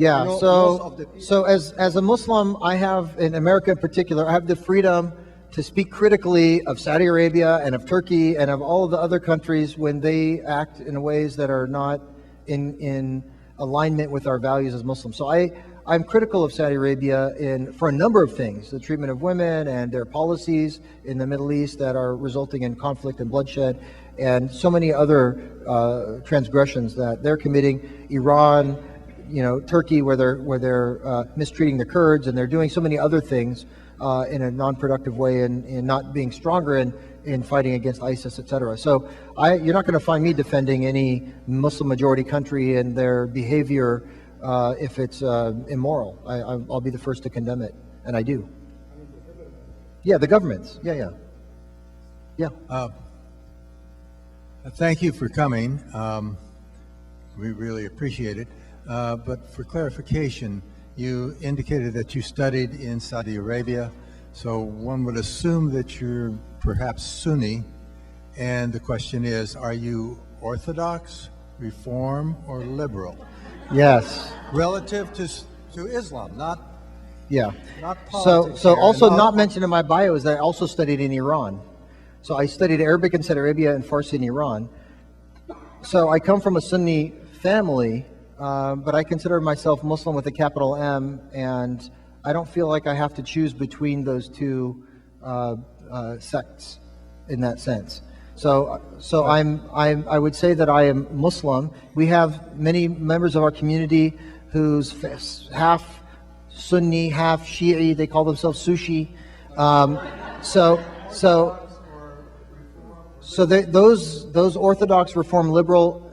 Yeah, Most so of the people- so as a Muslim, I have, in America in particular, I have the freedom to speak critically of Saudi Arabia and of Turkey and of all of the other countries when they act in ways that are not in alignment with our values as Muslims. So I'm critical of Saudi Arabia for a number of things, the treatment of women and their policies in the Middle East that are resulting in conflict and bloodshed, and so many other transgressions that they're committing. Iran, Turkey, where they're mistreating the Kurds, and they're doing so many other things in a non-productive way, and not being stronger in fighting against ISIS, etc. So you're not going to find me defending any Muslim majority country and their behavior if it's immoral. I'll be the first to condemn it, and I do. Yeah, the governments. Yeah. Thank you for coming. We really appreciate it. But for clarification, you indicated that you studied in Saudi Arabia, so one would assume that you're perhaps Sunni. And the question is, are you Orthodox, Reform, or liberal? Yes. Relative to Islam, Yeah. not So politics. so here, also and not mentioned in my bio is that I also studied in Iran. So I studied Arabic in Saudi Arabia and Farsi in Iran. So I come from a Sunni family, but I consider myself Muslim with a capital M, and I don't feel like I have to choose between those two sects in that sense. So I would say that I am Muslim. We have many members of our community who's half Sunni, half Shi'i. They call themselves Sushi. Those Orthodox, Reform, Liberal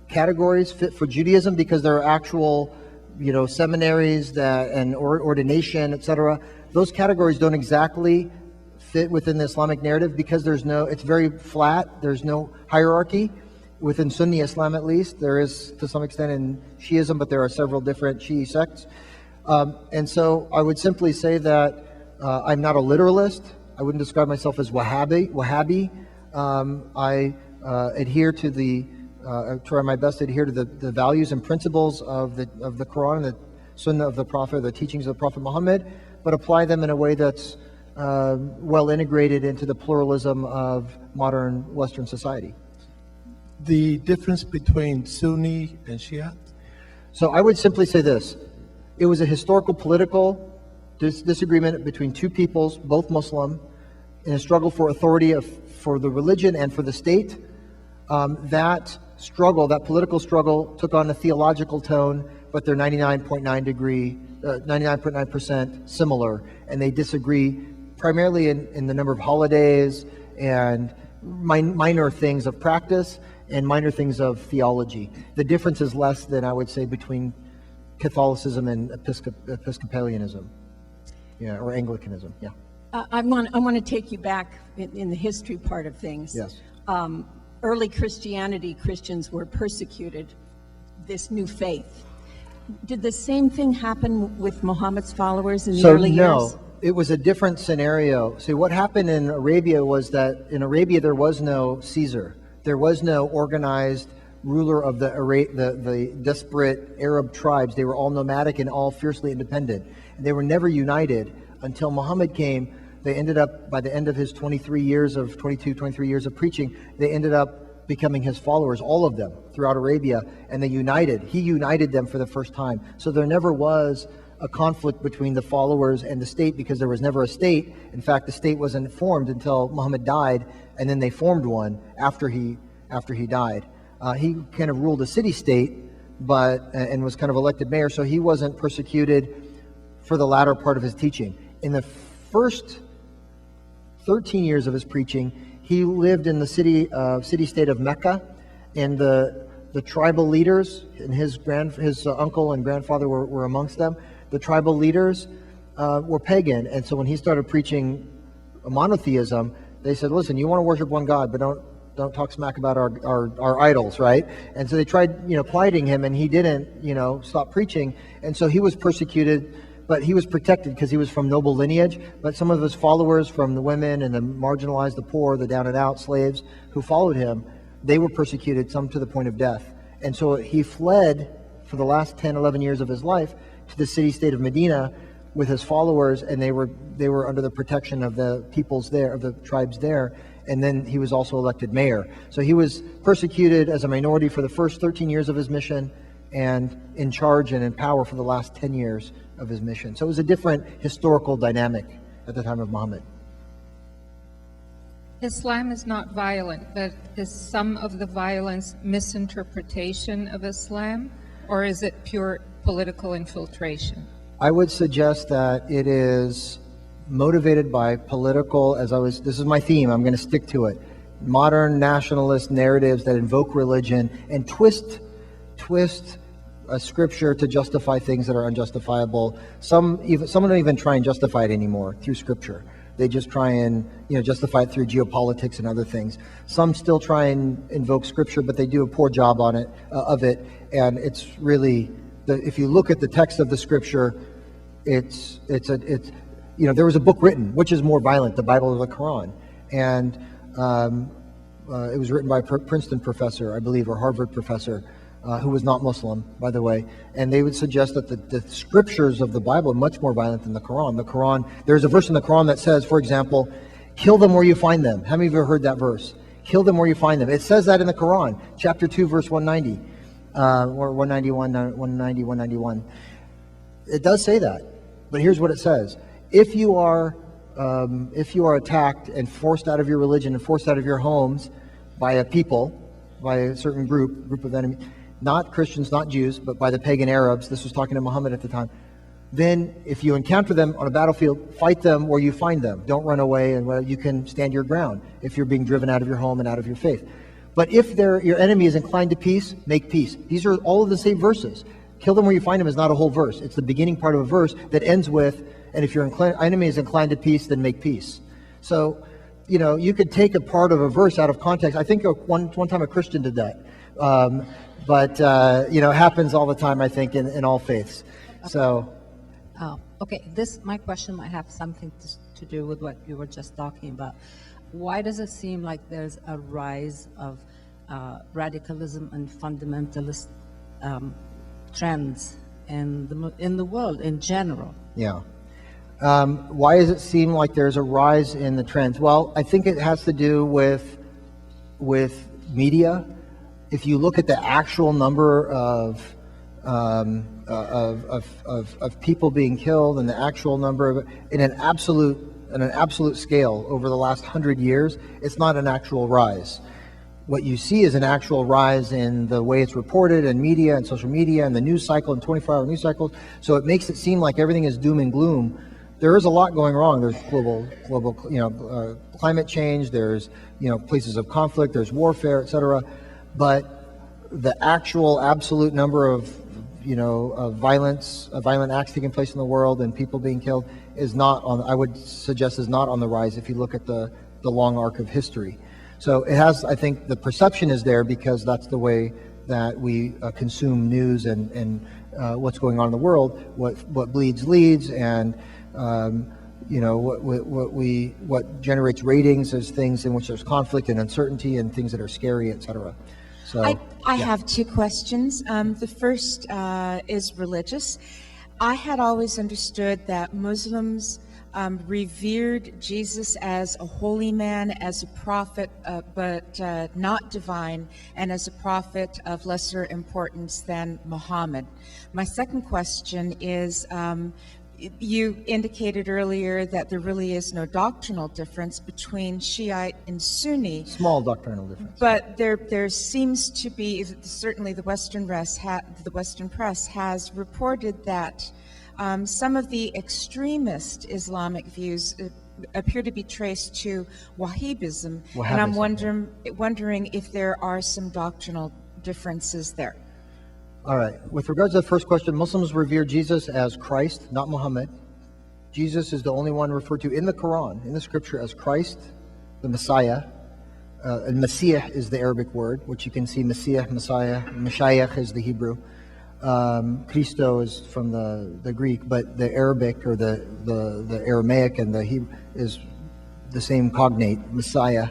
categories fit for Judaism because there are actual, seminaries and ordination, etc. Those categories don't exactly fit within the Islamic narrative because it's very flat. There's no hierarchy within Sunni Islam, at least. There is to some extent in Shiism, but there are several different Shi'i sects. And so I would simply say that I'm not a literalist. I wouldn't describe myself as Wahhabi. I adhere to I try my best to adhere to the values and principles of the Quran, the Sunnah of the Prophet, the teachings of the Prophet Muhammad, but apply them in a way that's well integrated into the pluralism of modern Western society. The difference between Sunni and Shia? So I would simply say this. It was a historical political disagreement between two peoples, both Muslim, in a struggle for authority for the religion and for the state. That political struggle took on a theological tone, but they're 99.9% similar, and they disagree primarily in the number of holidays and minor things of practice and minor things of theology. The difference is less than, I would say, between Catholicism and Episcopalianism, or Anglicanism. Yeah. I want to take you back in the history part of things. Yes. Early Christians were persecuted, this new faith. Did the same thing happen with Muhammad's followers in the early years? It was a different scenario. See, what happened in Arabia was that in Arabia there was no Caesar. There was no organized ruler of the disparate Arab tribes. They were all nomadic and all fiercely independent. And they were never united until Muhammad came. They ended up, by the end of his 23 years of preaching, they ended up becoming his followers, all of them, throughout Arabia, and they united. He united them for the first time. So there never was a conflict between the followers and the state because there was never a state. In fact, the state wasn't formed until Muhammad died, and then they formed one after he died. He kind of ruled a city-state, and was kind of elected mayor, so he wasn't persecuted for the latter part of his teaching. In the first 13 years of his preaching, he lived in the city-state of Mecca, and the tribal leaders, and his uncle and grandfather were amongst them. The tribal leaders were pagan, and so when he started preaching monotheism, they said, "Listen, you want to worship one God, but don't talk smack about our idols, right?" And so they tried, quieting him, and he didn't, stop preaching, and so he was persecuted. But he was protected because he was from noble lineage. But some of his followers, from the women and the marginalized, the poor, the down and out slaves who followed him, they were persecuted, some to the point of death. And so he fled for the last 10, 11 years of his life to the city-state of Medina with his followers, and they were under the protection of the peoples there, of the tribes there. And then he was also elected mayor. So he was persecuted as a minority for the first 13 years of his mission, and in charge and in power for the last 10 years of his mission. So it was a different historical dynamic at the time of Muhammad. Islam is not violent, but is some of the violence misinterpretation of Islam, or is it pure political infiltration? I would suggest that it is motivated by political, this is my theme, I'm going to stick to it, modern nationalist narratives that invoke religion and twist a scripture to justify things that are unjustifiable. Some don't even try and justify it anymore through scripture. They just try and justify it through geopolitics and other things. Some still try and invoke scripture, but they do a poor job on it of it. And it's really, if you look at the text of the scripture, it's there was a book written, which is more violent, the Bible or the Quran, and it was written by a Princeton professor, I believe, or Harvard professor, who was not Muslim, by the way, and they would suggest that the scriptures of the Bible are much more violent than the Quran. The Quran, there's a verse in the Quran that says, for example, kill them where you find them. How many of you have heard that verse? Kill them where you find them. It says that in the Quran, chapter 2, verse 190, or 191. It does say that, but here's what it says. If you are attacked and forced out of your religion and forced out of your homes by a people, by a certain group of enemies, not Christians, not Jews, but by the pagan Arabs, this was talking to Muhammad at the time, then if you encounter them on a battlefield, fight them where you find them. Don't run away, and you can stand your ground if you're being driven out of your home and out of your faith. But if your enemy is inclined to peace, make peace. These are all of the same verses. Kill them where you find them is not a whole verse. It's the beginning part of a verse that ends with, and if your enemy is inclined to peace, then make peace. So, you could take a part of a verse out of context. I think one time a Christian did that. But it happens all the time, I think, in all faiths. So. Okay, my question might have something to do with what you were just talking about. Why does it seem like there's a rise of radicalism and fundamentalist trends in the world in general? Yeah. Why does it seem like there's a rise in the trends? Well, I think it has to do with media. If you look at the actual number of people being killed and the actual number of in an absolute scale over the last 100 years, it's not an actual rise. What you see is an actual rise in the way it's reported in media and social media and the news cycle and 24-hour news cycles. So it makes it seem like everything is doom and gloom. There is a lot going wrong. There's global, climate change. There's, places of conflict. There's warfare, etc. But the actual absolute number of, of violent acts taking place in the world and people being killed is not on. I would suggest is not on the rise if you look at the long arc of history. So it has. I think the perception is there because that's the way that we consume news and what's going on in the world. What bleeds leads, and what generates ratings is things in which there's conflict and uncertainty and things that are scary, etc. So I have two questions. The first is religious. I had always understood that Muslims revered Jesus as a holy man, as a prophet, but not divine, and as a prophet of lesser importance than Muhammad. My second question is, you indicated earlier that there really is no doctrinal difference between Shiite and Sunni. Small doctrinal difference. But there seems to be, certainly the Western press has reported that some of the extremist Islamic views appear to be traced to Wahhabism, and I'm wondering if there are some doctrinal differences there. All right. With regards to the first question, Muslims revere Jesus as Christ, not Muhammad. Jesus is the only one referred to in the Quran, in the scripture, as Christ, the Messiah. And Messiah is the Arabic word, which you can see Messiah, Mashiach is the Hebrew. Christo is from the Greek, but the Arabic or the Aramaic and the Hebrew is the same cognate, Messiah.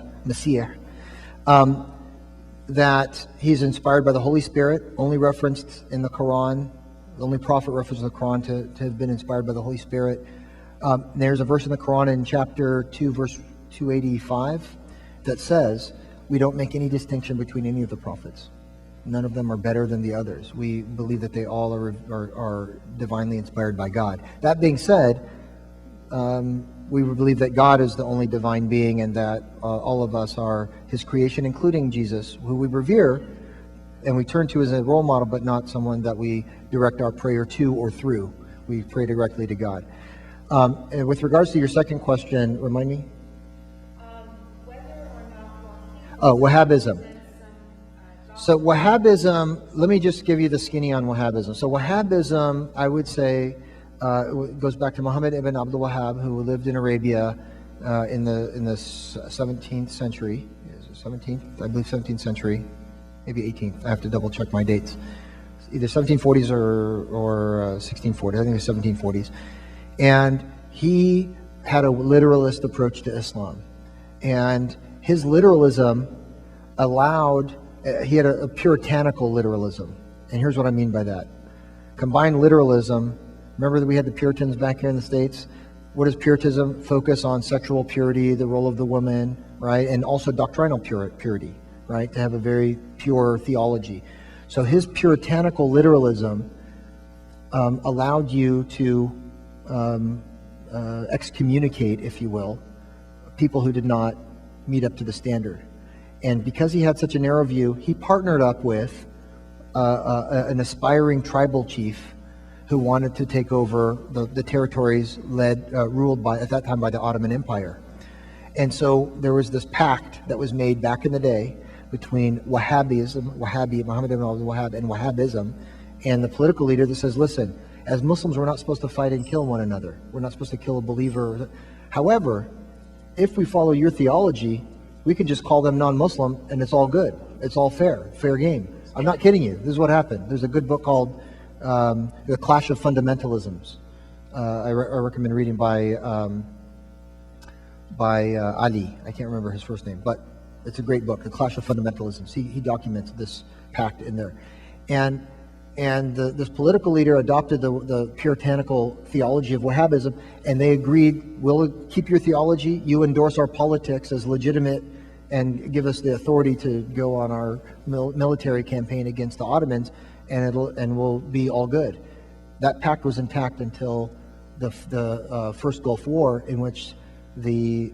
that he's inspired by the Holy Spirit, only referenced in the Quran, the only prophet referenced in the Quran to have been inspired by the Holy Spirit. There's a verse in the Quran in chapter 2, verse 285, that says, we don't make any distinction between any of the prophets. None of them are better than the others. We believe that they all are divinely inspired by God. That being said, we believe that God is the only divine being and that all of us are his creation, including Jesus, who we revere and we turn to as a role model, but not someone that we direct our prayer to or through. We pray directly to God. And with regards to your second question, remind me? Wahhabism. So Wahhabism, let me just give you the skinny on Wahhabism. So Wahhabism, I would say, goes back to Muhammad ibn Abdul Wahhab, who lived in Arabia in the 17th century. 17th? I believe 17th century, maybe 18th. I have to double check my dates. Either 1740s or 1640. I think it was 1740s. And he had a literalist approach to Islam. And his literalism allowed, he had a puritanical literalism. And here's what I mean by that. Combined literalism, remember that we had the Puritans back here in the States? What does Puritanism focus on? Sexual purity, the role of the woman, right? And also doctrinal purity, right? To have a very pure theology. So his puritanical literalism allowed you to excommunicate, if you will, people who did not meet up to the standard. And because he had such a narrow view, he partnered up with an aspiring tribal chief who wanted to take over the territories ruled by, at that time, by the Ottoman Empire. And so there was this pact that was made back in the day between Wahhabism, Muhammad ibn Abdul Wahhab, and Wahhabism, and the political leader that says, listen, as Muslims, we're not supposed to fight and kill one another. We're not supposed to kill a believer. However, if we follow your theology, we can just call them non-Muslim and it's all good. It's all fair game. I'm not kidding you. This is what happened. There's a good book called The Clash of Fundamentalisms. I recommend reading by Ali. I can't remember his first name, but it's a great book, The Clash of Fundamentalisms. He documents this pact in there. And this political leader adopted the puritanical theology of Wahhabism, and they agreed, we'll keep your theology, you endorse our politics as legitimate and give us the authority to go on our military campaign against the Ottomans, and we'll be all good. That pact was intact until the First Gulf War, in which the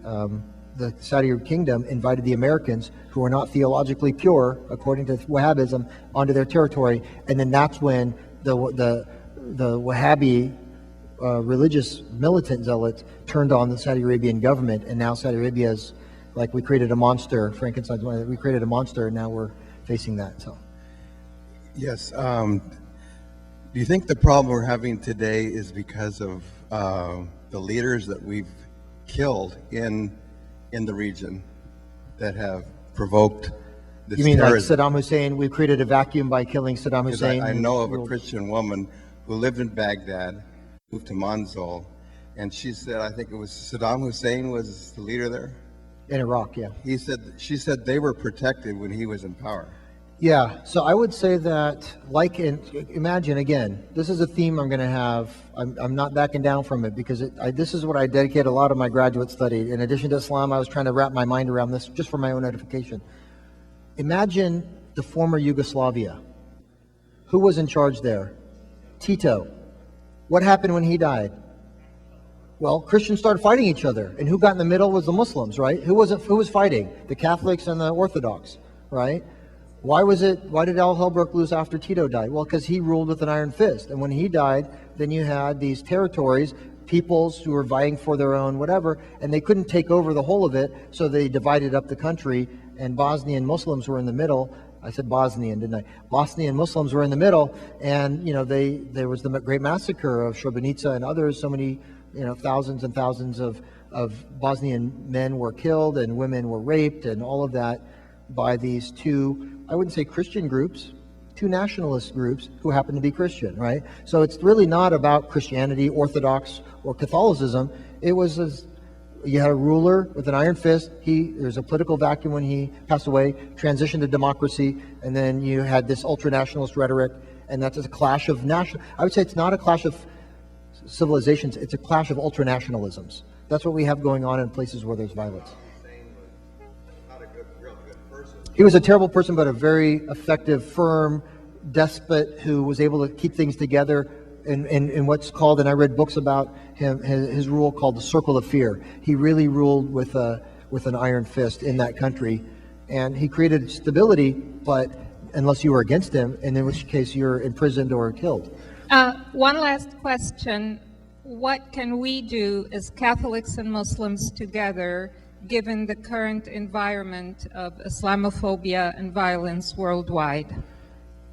Saudi Kingdom invited the Americans, who were not theologically pure, according to Wahhabism, onto their territory, and then that's when the Wahhabi religious militant zealots turned on the Saudi Arabian government, and now Saudi Arabia is like, we created a monster, Frankenstein's monster, we created a monster, and now we're facing that. So, yes. Do you think the problem we're having today is because of the leaders that we've killed in the region that have provoked this you mean terrorism? like Saddam Hussein? We created a vacuum by killing Saddam Hussein. I know of a Christian woman who lived in Baghdad, moved to Mosul, and she said, I think it was Saddam Hussein was the leader there. In Iraq, yeah. She said they were protected when he was in power. Yeah, so I would say that, imagine again, this is a theme I'm going to have. I'm not backing down from it, because this is what I dedicate a lot of my graduate study. In addition to Islam, I was trying to wrap my mind around this just for my own edification. Imagine the former Yugoslavia. Who was in charge there? Tito. What happened when he died? Well, Christians started fighting each other, and who got in the middle was the Muslims, right? Who was fighting? The Catholics and the Orthodox, right? Why did all hell broke loose after Tito died? Well, because he ruled with an iron fist. And when he died, then you had these territories, peoples who were vying for their own whatever, and they couldn't take over the whole of it, so they divided up the country, and Bosnian Muslims were in the middle. I said Bosnian, didn't I? Bosnian Muslims were in the middle, and there was the great massacre of Srebrenica and others. So many, thousands and thousands of Bosnian men were killed, and women were raped, and all of that by these two, I wouldn't say Christian groups, two nationalist groups who happen to be Christian, right? So it's really not about Christianity, Orthodox, or Catholicism. It was you had a ruler with an iron fist. There's a political vacuum when he passed away, transitioned to democracy, and then you had this ultra-nationalist rhetoric, and that's a clash of national. I would say it's not a clash of civilizations, it's a clash of ultra-nationalisms. That's what we have going on in places where there's violence. He was a terrible person, but a very effective, firm despot who was able to keep things together in what's called, and I read books about him, his rule called the circle of fear. He really ruled with an iron fist in that country, and he created stability, but unless you were against him, and in which case you're imprisoned or killed. One last question. What can we do as Catholics and Muslims together, given the current environment of Islamophobia and violence worldwide?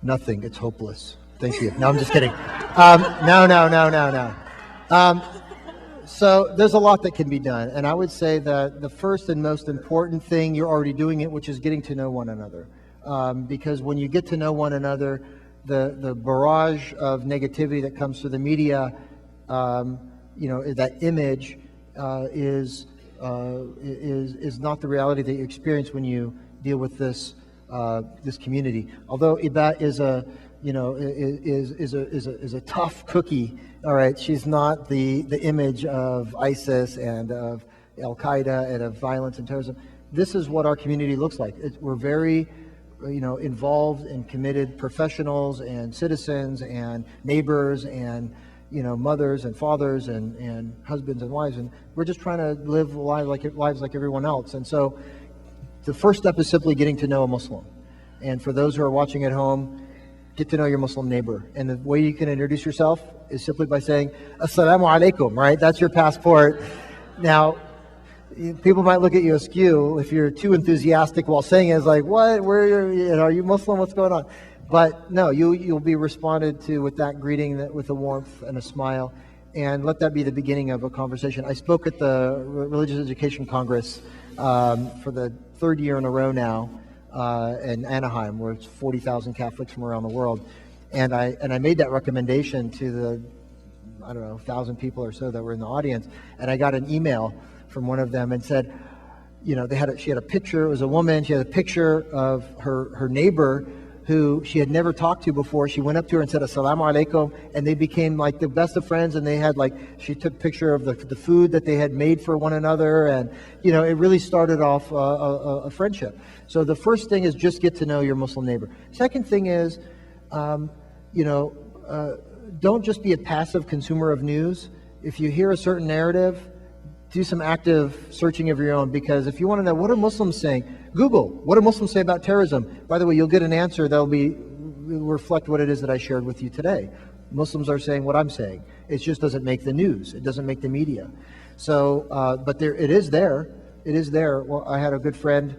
Nothing. It's hopeless. Thank you. No, I'm just kidding. No. So there's a lot that can be done. And I would say that the first and most important thing, you're already doing it, which is getting to know one another. Because when you get to know one another, the barrage of negativity that comes through the media, that image is not the reality that you experience when you deal with this community. Although Ibat is a tough cookie. All right, she's not the image of ISIS and of Al Qaeda and of violence and terrorism. This is what our community looks like. We're very, involved and committed professionals and citizens and neighbors and mothers and fathers and husbands and wives, and we're just trying to live lives like everyone else. And so, the first step is simply getting to know a Muslim. And for those who are watching at home, get to know your Muslim neighbor. And the way you can introduce yourself is simply by saying, Assalamu alaikum, right? That's your passport. Now, people might look at you askew if you're too enthusiastic while saying it. It's like, what? Are you Muslim? What's going on? But no, you'll be responded to with that greeting, with a warmth and a smile. And let that be the beginning of a conversation. I spoke at the Religious Education Congress for the third year in a row now in Anaheim, where it's 40,000 Catholics from around the world. And I made that recommendation to the, 1,000 people or so that were in the audience. And I got an email from one of them and said, she had a picture. It was a woman. She had a picture of her neighbor who she had never talked to before. She went up to her and said, Assalamu alaikum, and they became like the best of friends, and they had she took a picture of the food that they had made for one another, and, it really started off a friendship. So the first thing is just get to know your Muslim neighbor. Second thing is, don't just be a passive consumer of news. If you hear a certain narrative, do some active searching of your own, because if you want to know what are Muslims saying, Google, what do Muslims say about terrorism? By the way, you'll get an answer that'll reflect what it is that I shared with you today. Muslims are saying what I'm saying. It just doesn't make the news. It doesn't make the media. So, but it is there. It is there. Well, I had a good friend.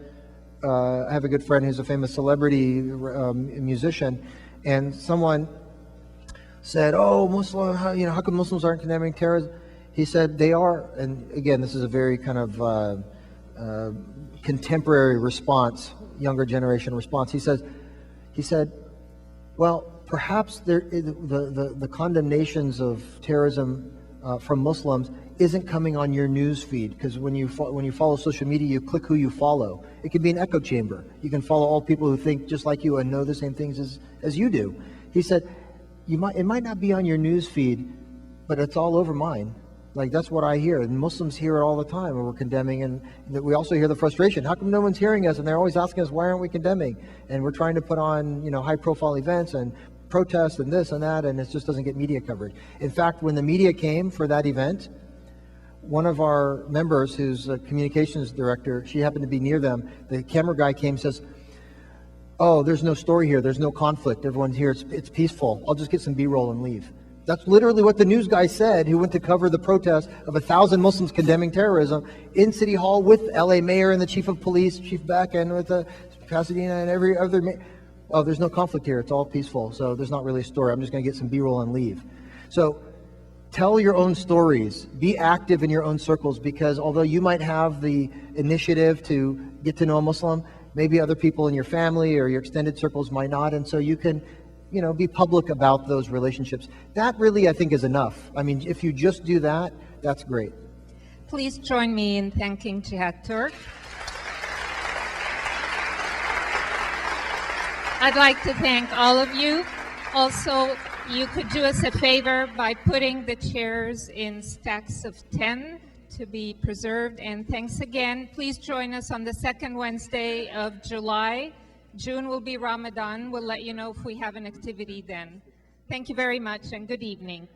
I have a good friend who's a famous celebrity musician, and someone said, "Oh, Muslim, how come Muslims aren't condemning terrorism?" He said they are, and again, this is a very kind of contemporary response, younger generation response. He said, well, perhaps the condemnations of terrorism from Muslims isn't coming on your news feed, because when you follow social media, you click who you follow. It can be an echo chamber. You can follow all people who think just like you and know the same things as you do. He said, it might not be on your news feed, but it's all over mine. Like, that's what I hear, and Muslims hear it all the time when we're condemning, and we also hear the frustration. How come no one's hearing us? And they're always asking us, why aren't we condemning? And we're trying to put on, high-profile events and protests and this and that, and it just doesn't get media coverage. In fact, when the media came for that event, one of our members, who's a communications director, she happened to be near them. The camera guy came and says, "Oh, there's no story here. There's no conflict. Everyone's here. It's peaceful. I'll just get some B-roll and leave." That's literally what the news guy said, who went to cover the protest of 1,000 Muslims condemning terrorism in City Hall with LA Mayor and the Chief of Police, Chief Beck, and with Pasadena and every other. Oh, there's no conflict here. It's all peaceful. So there's not really a story. I'm just going to get some B-roll and leave. So tell your own stories. Be active in your own circles, because although you might have the initiative to get to know a Muslim, maybe other people in your family or your extended circles might not. And so you can be public about those relationships. That really, I think, is enough. I mean, if you just do that, that's great. please join me in thanking Jihad Turk. I'd like to thank all of you. Also, you could do us a favor by putting the chairs in stacks of 10 to be preserved. And thanks again. Please join us on the second Wednesday of July. June will be Ramadan. We'll let you know if we have an activity then. Thank you very much and good evening.